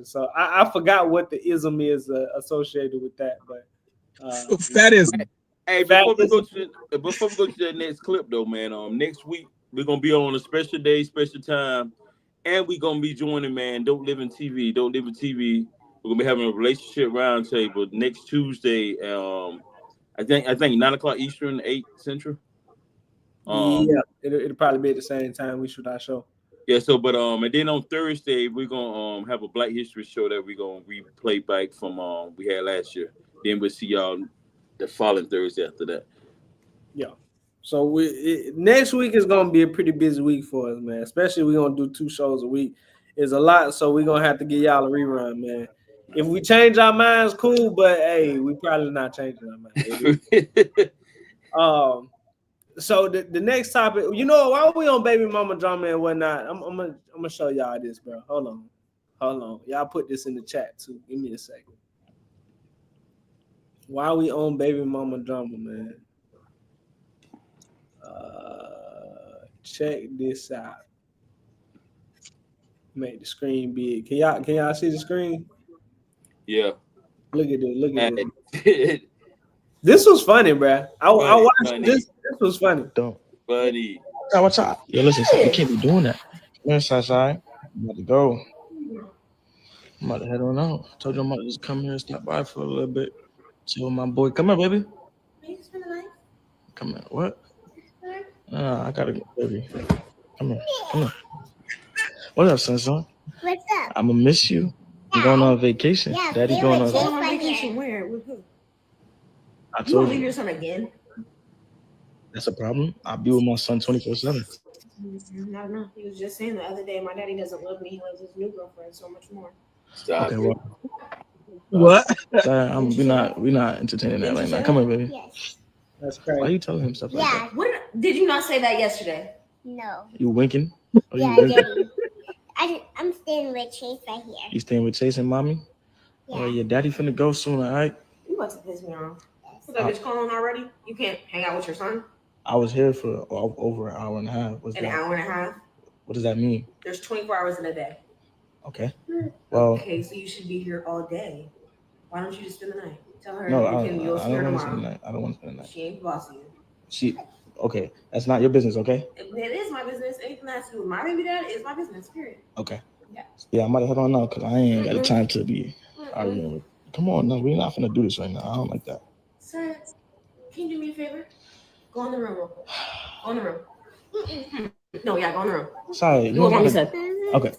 So I forgot what the ism is associated with that, but fatism. Hey, before we go to the next clip, though, man. Next week we're gonna be on a special day, special time, and we're gonna be joining, man. Don't Live in TV. We're gonna be having a relationship roundtable next Tuesday. I think 9:00 Eastern, 8 Central. Yeah, it'll probably be at the same time we shoot our show. Yeah, so and then on Thursday we're gonna have a Black History show that we're gonna replay back from we had last year. Then we'll see y'all the following Thursday after that. Yeah. So next week is gonna be a pretty busy week for us, man. Especially we're gonna do 2 shows a week. It's a lot, so we're gonna have to get y'all a rerun, man. If we change our minds, cool, but hey, we probably not changing our minds. So the next topic, while we on baby mama drama and whatnot, I'm gonna show y'all this, bro. Hold on. Y'all put this in the chat too. Give me a second. While we on baby mama drama, man. Check this out. Make the screen big. Can y'all see the screen? Yeah. Look at this. This was funny, bro. I watched this. This was funny. Funny. What's up? Yo, listen, you can't be doing that. Come here, I'm about to go. I'm about to head on out. Told you I'm about to just come here and stop by for a little bit. So my boy, come here, baby. Come here. What? I gotta go, baby. Come here. What up, son? What's up? I'ma miss you. I'm going on vacation. Yeah, Daddy going on vacation. Where? With who? I You won't leave your son again? That's a problem. I'll be with my son 24/7. No. He was just saying the other day, my daddy doesn't love me. He loves his new girlfriend so much more. Stop. Okay, well. What? We're not entertaining that right now. Come here, baby. Yes. That's crazy. Why are you telling him stuff like that? What? Did you not say that yesterday? No. You winking? Yeah, Daddy. I'm staying with Chase right here. You staying with Chase and mommy? Yeah. Oh, your daddy finna go soon, all right? You about to piss me off. So bitch calling already? You can't hang out with your son? I was here for over an hour and a half. What's An that? hour and a half? What does that mean? There's 24 hours in a day. Okay. Well. Okay, so you should be here all day. Why don't you just spend the night? Tell her No, you'll see her I don't want to tomorrow. spend the night. I don't want to spend the night. She ain't bossing you. She. Okay, that's not your business. Okay. It is my business. Anything that has to do with my baby dad is my business. Period. Okay. Yeah. Yeah, I'm about to head on now because I ain't got the time to be arguing with. Come on, no, we're not gonna do this right now. I don't like that. Sir, can you do me a favor? Go in the room real quick. Go in the room. No, yeah, go in the room. Sorry. Do what mommy said. Okay.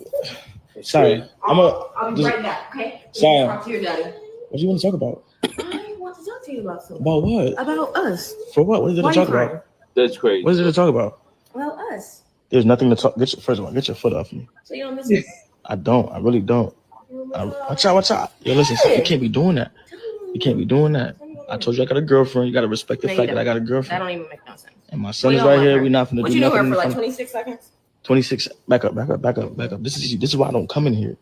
Sorry. I'll be right back, okay? Sorry. Talk to your daddy. What do you want to talk about? I want to talk to you about something. About what? About us. For what? What is there to talk about? That's crazy. What is there to talk about? About us. There's nothing to talk. First of all, get your foot off me. So you don't miss us? I don't. I really don't. Watch out. Yo, listen, you can't be doing that. You can't be doing that. I told you I got a girlfriend. You got to respect the fact that I got a girlfriend. That don't even make no sense. And my son is right here. We're not going to do nothing. What you know her for like 26 seconds? 26. Back up. This is why I don't come in here.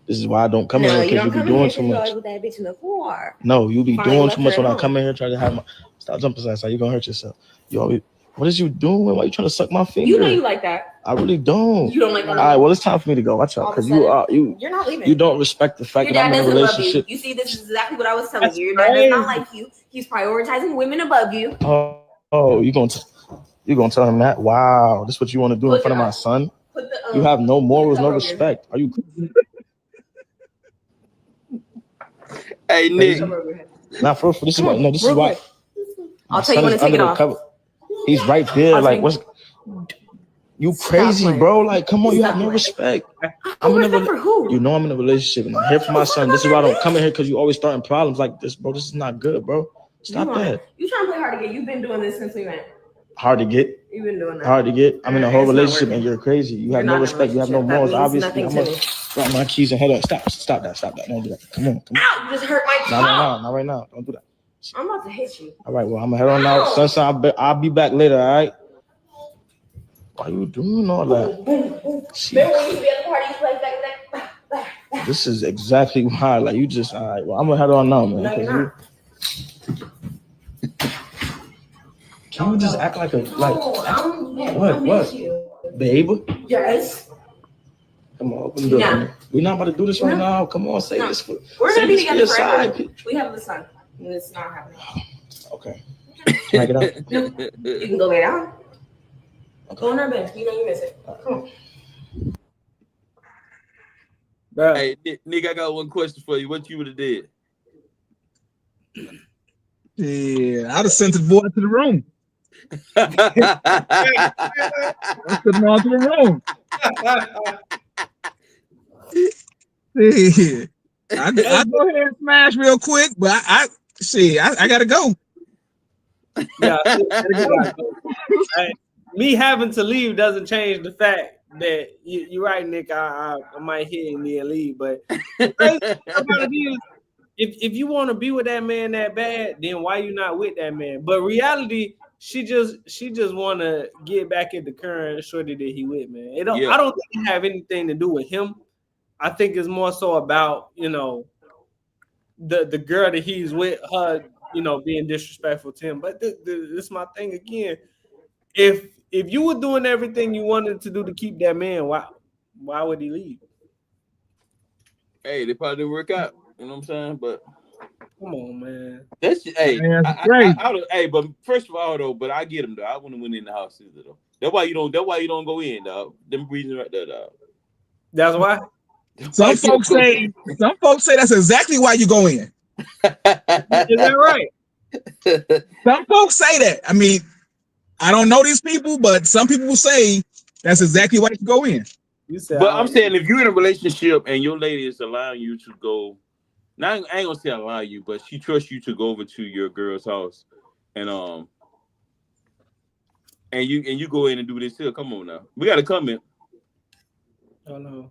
This is why I don't come in here because you be doing too much. With that bitch in the floor. No, you be doing too much when I come in here trying to have my. Stop jumping aside. You're going to hurt yourself. You always. What is you doing? Why are you trying to suck my finger? You know you like that. I really don't. You don't like that. All right, well, it's time for me to go. Watch out, because you're not leaving. You don't respect the fact that I'm in a relationship. You see, this is exactly what I was telling you. Your dad does not like you. He's prioritizing women above you. Oh, you gonna tell him that? Wow, this is what you want to do in front of my son? You have no morals, no respect. Are you? Hey, Nick. Not for this is why. No, this is why. I'll tell you when to take it off. He's right there. Like, what's you crazy, bro? Like, come on, you have no respect. I'm in for who? You know I'm in a relationship and I'm here for my son. This is why I don't come in here because you always starting problems like this, bro. This is not good, bro. Stop that. You trying to play hard to get? You've been doing this since we met. Hard to get. You've been doing that. Hard to get. I'm in a whole relationship and you're crazy. You have no respect. You have no morals. Obviously, I'm gonna drop my keys and head up. Stop that. Don't do that. Come on. Ow! You just hurt my jaw. Not right now. Don't do that. I'm about to hit you. All right, well, I'm gonna head on out. Son, I'll be back later, all right? Why you doing all that? Remember when you be at the party, you play back. This is exactly why. Like, you just, all right, well, I'm gonna head on now, man. No, you're not. Can you just act like a, what? Babe? Yes. Come on, open the door. We're not about to do this right now. Come on, say this. We're gonna be together forever. We have the sun. It's not happening. Okay. Can I get out? No. You can go lay down. Okay. Go in our bed. You know you miss it. Come on. Hey, Nick, I got one question for you. What you would have did? Yeah, I'd have sent the boy to the room. I sent him on to the room. Yeah. I go ahead and smash real quick, but I gotta go. Yeah, me having to leave doesn't change the fact that you're right, Nick. I might hit and then leave, but if you want to be with that man that bad, then why you not with that man? But reality, she just want to get back at the current shorty that he with, man. I don't think it have anything to do with him. I think it's more so about, the girl that he's with, her, being disrespectful to him. But this is my thing again. If you were doing everything you wanted to do to keep that man, why would he leave? Hey, they probably didn't work out. You know what I'm saying? But come on, man. That's hey, man, but first of all though, but I get him though. I wouldn't went in the house either though. That's why you don't go in, dog. Them reasons right there, dog. That's why. Some folks say that's exactly why you go in. Is that right? Some folks say that. I mean, I don't know these people, but some people will say that's exactly why you go in. But I'm saying if you're in a relationship and your lady is allowing you to go, now I ain't gonna say allow you, but she trusts you to go over to your girl's house and you go in and do this here. Come on now. We got a comment. Oh no.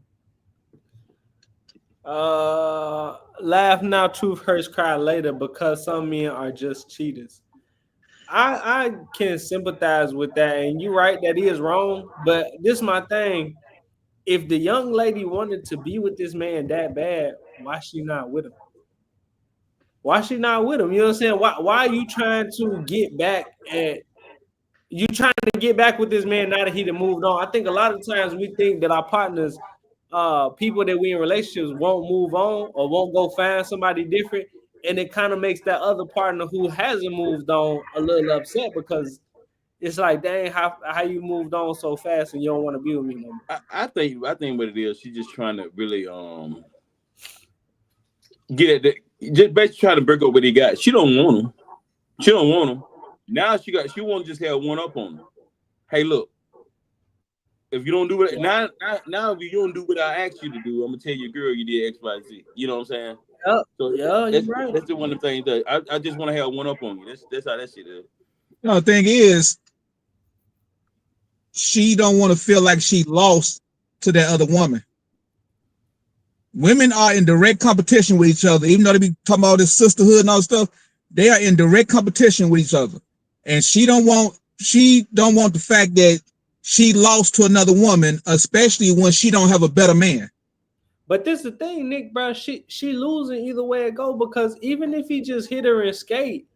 Laugh now, truth hurts, cry later, because some men are just cheaters. I can sympathize with that, and you're right, that is wrong. But this is my thing. If the young lady wanted to be with this man that bad, why she not with him? Why she not with him? You know what I'm saying? Why are you trying to get back at you trying to get back with this man now that he done moved on? I think a lot of times we think that our partners, people that we in relationships won't move on or won't go find somebody different. And it kind of makes that other partner who hasn't moved on a little upset because it's like, dang, how you moved on so fast and you don't want to be with me no more. I think what it is, she's just trying to really get at that, just basically trying to break up what he got. She don't want him. She don't want him. Now she want to just have one up on him. Hey, look, if you don't do it now if you don't do what I asked you to do, I'm gonna tell your girl you did X, Y, Z. You know what I'm saying? Yep. So you're right. That's the one of the things that I just want to have one up on you. That's how that shit is. No, the thing is, she don't want to feel like she lost to that other woman. Women are in direct competition with each other, even though they be talking about this sisterhood and all this stuff. They are in direct competition with each other, and she don't want the fact that she lost to another woman, especially when she don't have a better man. But this is the thing, Nick, bro. She losing either way it go, because even if he just hit her and skate,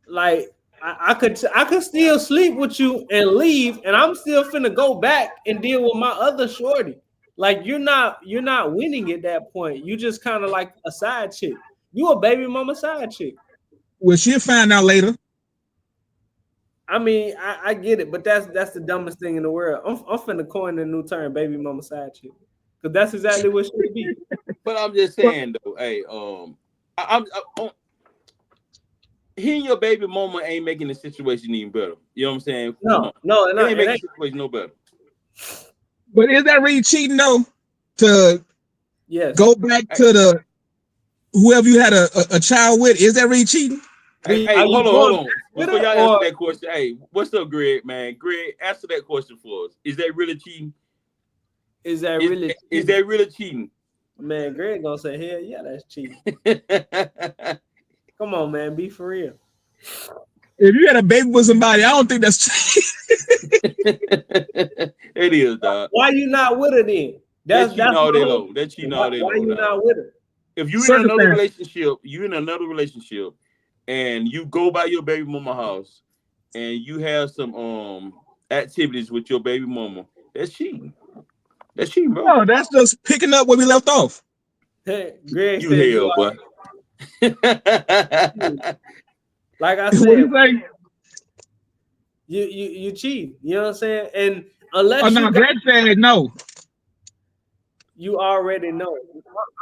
like I could still sleep with you and leave, and I'm still finna go back and deal with my other shorty. Like you're not winning at that point. You just kind of like a side chick. You a baby mama side chick. Well, she'll find out later. I mean, I get it, but that's the dumbest thing in the world. I'm finna coin a new term, baby mama side chick, because that's exactly what she be. But I'm just saying though, hey, I'm he and your baby mama ain't making the situation even better. You know what I'm saying? No, it ain't making the situation no better. But is that really cheating though? To go back to the whoever you had a child with, is that really cheating? Hey, hold on. Before y'all answer that question, hey, what's up, Greg, man? Greg, answer that question for us. Is that really cheating? Is that really cheating? Man, Greg gonna say, hell yeah, that's cheating. Come on, man, be for real. If you had a baby with somebody, I don't think that's cheating. It is, dog. Why you not with her then? That's cheating all day long. That's cheating all day long. Why you not with her? If you in another relationship, and you go by your baby mama house and you have some activities with your baby mama, that's cheating. That's cheating, bro. No, that's just picking up where we left off. Hey, Greg you said hell, boy. Like I said, you cheat. You know what I'm saying? And unless Greg said no. You already know.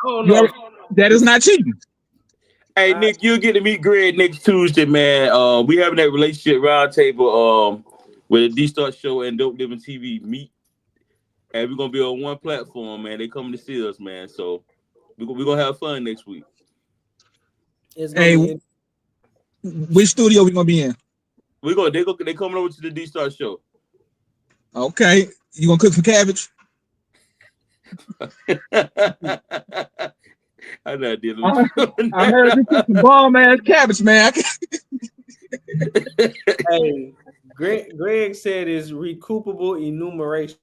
I don't know. That is not cheating. Hey, Nick, you'll get to meet Greg next Tuesday, man. We having that relationship roundtable with the D-Start Show and Dope Living TV meet. And we're going to be on one platform, man. They coming to see us, man. So we're going to have fun next week. Hey, which studio we going to be in? They coming over to the D-Start Show. Okay. You going to cook some cabbage? I know I did. I heard you cook some bomb ass cabbage, man. Hey, Greg said it's recoupable enumeration.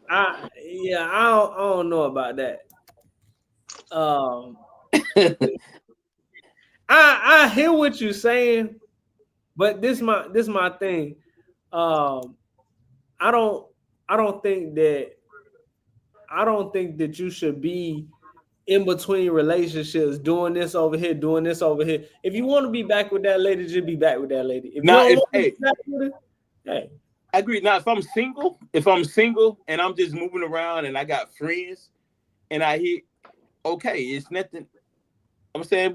I don't know about that. I hear what you're saying, but this my thing. I don't think that you should be in between relationships doing this over here, doing this over here. If you want to be back with that lady, just be back with that lady. If I agree. Now, if I'm single and I'm just moving around and I got friends and I hit, okay, it's nothing. I'm saying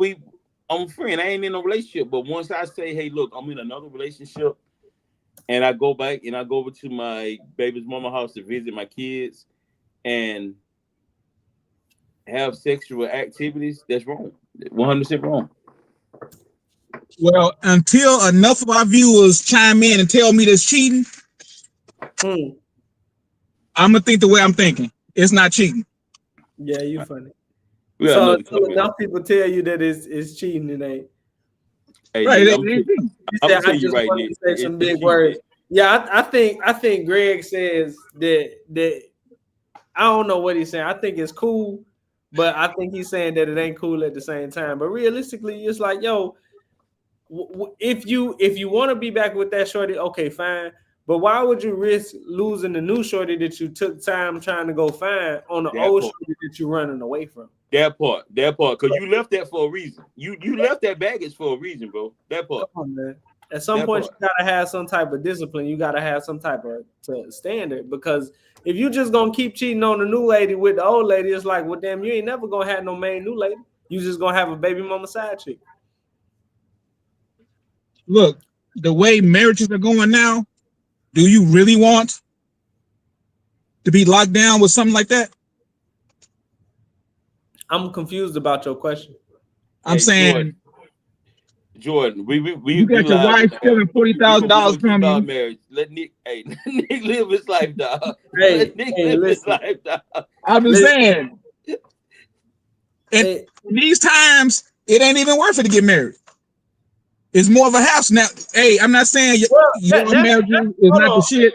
I'm a friend. I ain't in a relationship. But once I say, hey, look, I'm in another relationship, and I go back and I go over to my baby's mama house to visit my kids and have sexual activities, that's wrong. 100% wrong. Well, until enough of our viewers chime in and tell me that's cheating, I'm going to think the way I'm thinking. It's not cheating. Yeah, you funny. So enough people tell you that it's cheating, it ain't. Hey, right, I'm telling you right now. Say some big words. Yeah, I think Greg says that I don't know what he's saying. I think it's cool, but I think he's saying that it ain't cool at the same time. But realistically, it's like, yo, if you want to be back with that shorty, okay, fine. But why would you risk losing the new shorty that you took time trying to go find on the old shorty that you're running away from? That part, because you left that for a reason. You left that baggage for a reason, bro. That part. Come on, man. At some point, you gotta have some type of discipline. You gotta have some type of standard, because if you just gonna keep cheating on the new lady with the old lady, it's like, well, damn, you ain't never gonna have no main new lady. You just gonna have a baby mama side chick. Look, the way marriages are going now, do you really want to be locked down with something like that? I'm confused about your question. I'm saying, Jordan, we you got your wife stealing $40,000 from you. Marriage. Let Nick, Nick live his life, dog. Let Nick live his life, dog. I'm just saying, in these times, it ain't even worth it to get married. It's more of a house now. Hey, I'm not saying your marriage is not the shit.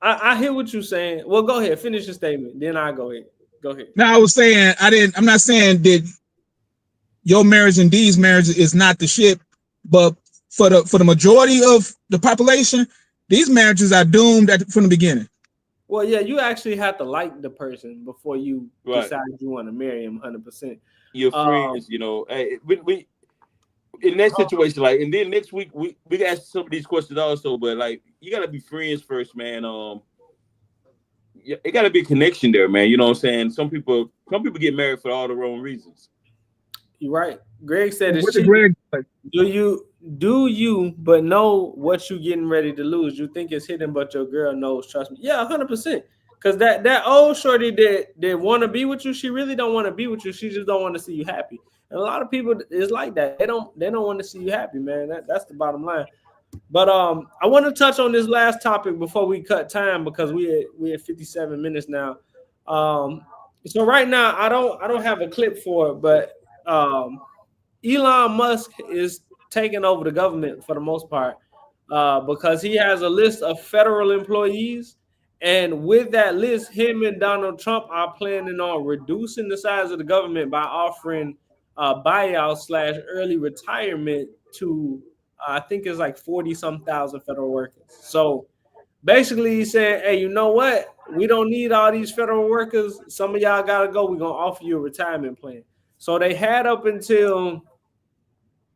I hear what you're saying. Well, go ahead, finish your statement. Then I go ahead. Go ahead. No, I was saying I'm not saying that your marriage and Dee's marriage is not the shit, but for the majority of the population, these marriages are doomed from the beginning. Well, yeah, you actually have to like the person before you decide you want to marry him 100%. Your friends, you know, hey, we in that situation, like, and then next week we can ask some of these questions also, but like, you gotta be friends first, man. It gotta be a connection there, man. You know what I'm saying? Some people get married for all the wrong reasons. You're right. Greg said it's cheap. Do you but know what you getting ready to lose? You think it's hidden, but your girl knows. Trust me. Yeah, 100%. Because that old shorty that want to be with you, she really don't want to be with you. She just don't want to see you happy. And a lot of people is like that. They don't want to see you happy, man. That's the bottom line. But I want to touch on this last topic before we cut time, because we at 57 minutes now. So right now I don't have a clip for it, but Elon Musk is taking over the government for the most part, because he has a list of federal employees. And with that list, him and Donald Trump are planning on reducing the size of the government by offering buyout / early retirement to, I think it's like 40-some thousand federal workers. So basically he's saying, hey, you know what? We don't need all these federal workers. Some of y'all got to go. We're going to offer you a retirement plan. So they had up until,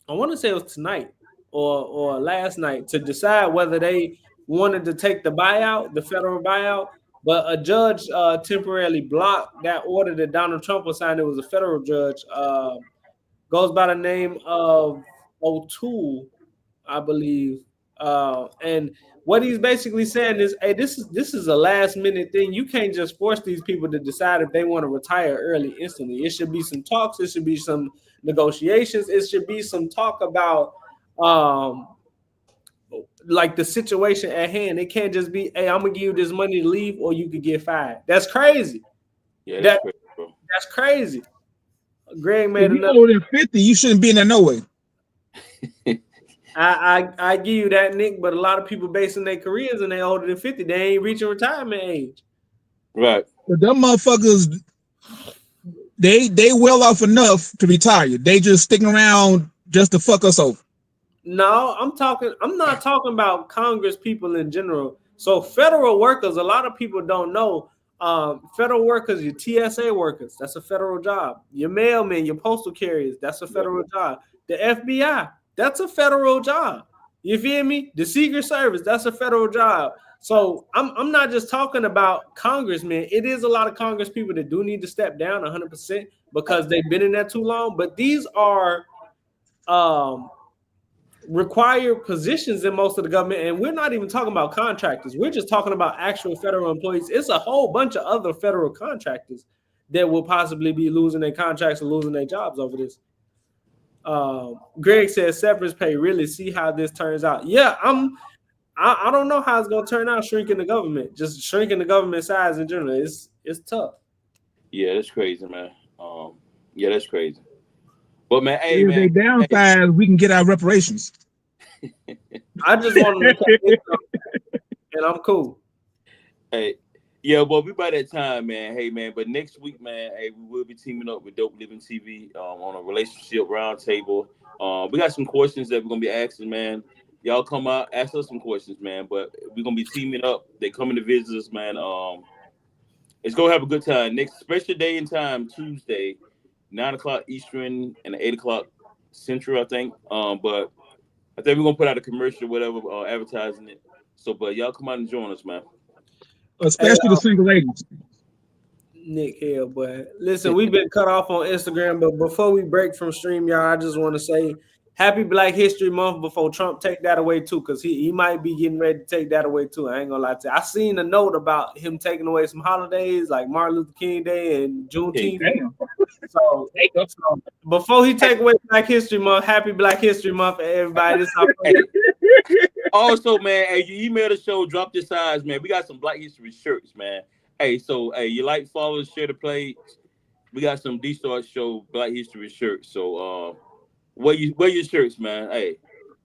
I want to say it was tonight or last night, to decide whether they wanted to take the buyout, the federal buyout. But a judge temporarily blocked that order that Donald Trump was signed. It was a federal judge, goes by the name of O'Toole, I believe. And what he's basically saying is, hey, this is a last minute thing. You can't just force these people to decide if they want to retire early instantly. It should be some talks. It should be some negotiations. It should be some talk about like the situation at hand. It can't just be, hey, I'm gonna give you this money to leave, or you could get fired. That's crazy. Yeah, that's crazy, bro. That's crazy. Greg made another. Older than 50, you shouldn't be in there no way. I give you that, Nick, but a lot of people basing their careers and they older than 50, they ain't reaching retirement age. Right. But them motherfuckers, they well off enough to retire. They just sticking around just to fuck us over. No, I'm not talking about Congress people in general. So federal workers, a lot of people don't know. Federal workers, your TSA workers, that's a federal job. Your mailmen, your postal carriers, that's a federal job. The FBI, that's a federal job. You feel me? The Secret Service, that's a federal job. So I'm not just talking about congressmen. It is a lot of Congress people that do need to step down 100% because they've been in there too long. But these are required positions in most of the government, and we're not even talking about contractors. We're just talking about actual federal employees. It's a whole bunch of other federal contractors that will possibly be losing their contracts and losing their jobs over this. Greg says severance pay. Really see how this turns out. Yeah, I don't know how it's gonna turn out. Shrinking the government, just shrinking the government size in general. It's tough. Yeah, that's crazy, man. Yeah, that's crazy. But man, hey, if man, they downsize, we can get our reparations. I just want them to come, and I'm cool. Hey, Yeah, well, we by that time, man. Hey, man, but next week, man, hey, we will be teaming up with Dope Living TV on a relationship roundtable. We got some questions that we're gonna be asking, man. Y'all come out, ask us some questions, man. But we're gonna be teaming up. They coming to visit us, man. It's gonna have a good time. Next special day and time, Tuesday, 9 o'clock Eastern and 8 o'clock Central, I think. But I think we're gonna put out a commercial, whatever, advertising it. So, but y'all come out and join us, man. Hey, especially the single ladies. Nick Hill, but listen, we've been cut off on Instagram, but before we break from StreamYard, I just want to say happy Black History Month before Trump take that away too, because he might be getting ready to take that away too. I ain't gonna lie to you. I seen a note about him taking away some holidays like Martin Luther King Day and Juneteenth. Damn. So before he take away Black History Month, happy Black History Month, everybody. This our Also, man, hey, you email the show, drop your size, man. We got some Black History shirts, man. Hey, so hey, you like, follow, share the page. We got some D-Star Show Black History shirts. So wear your shirts, man. Hey,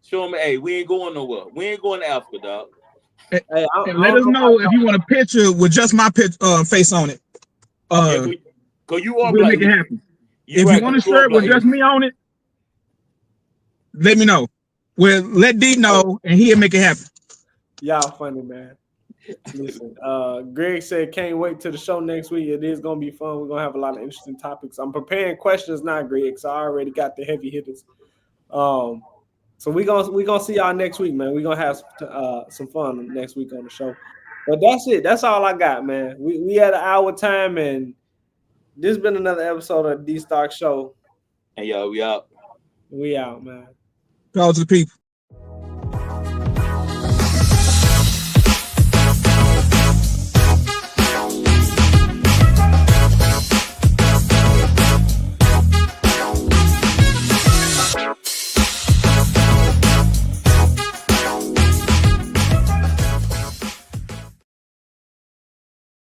show them. Hey, we ain't going nowhere. We ain't going to Africa, dog. Hey, And let us know if you want a picture with just my face on it. Yeah, cause you are We'll Black make it History. happen. You If right, you want a 'cause you are shirt with Black just History. me on it, let me know. Well, let D know, and he'll make it happen. Y'all funny, man. Listen, Greg said can't wait till the show next week. It is gonna be fun. We're gonna have a lot of interesting topics. I'm preparing questions now, Greg, so I already got the heavy hitters. So we gonna see y'all next week, man. We're gonna have some fun next week on the show. But that's it. That's all I got, man. We had an hour time, and this has been another episode of the D Stock Show. And y'all, we out. We out, man. Call to the people.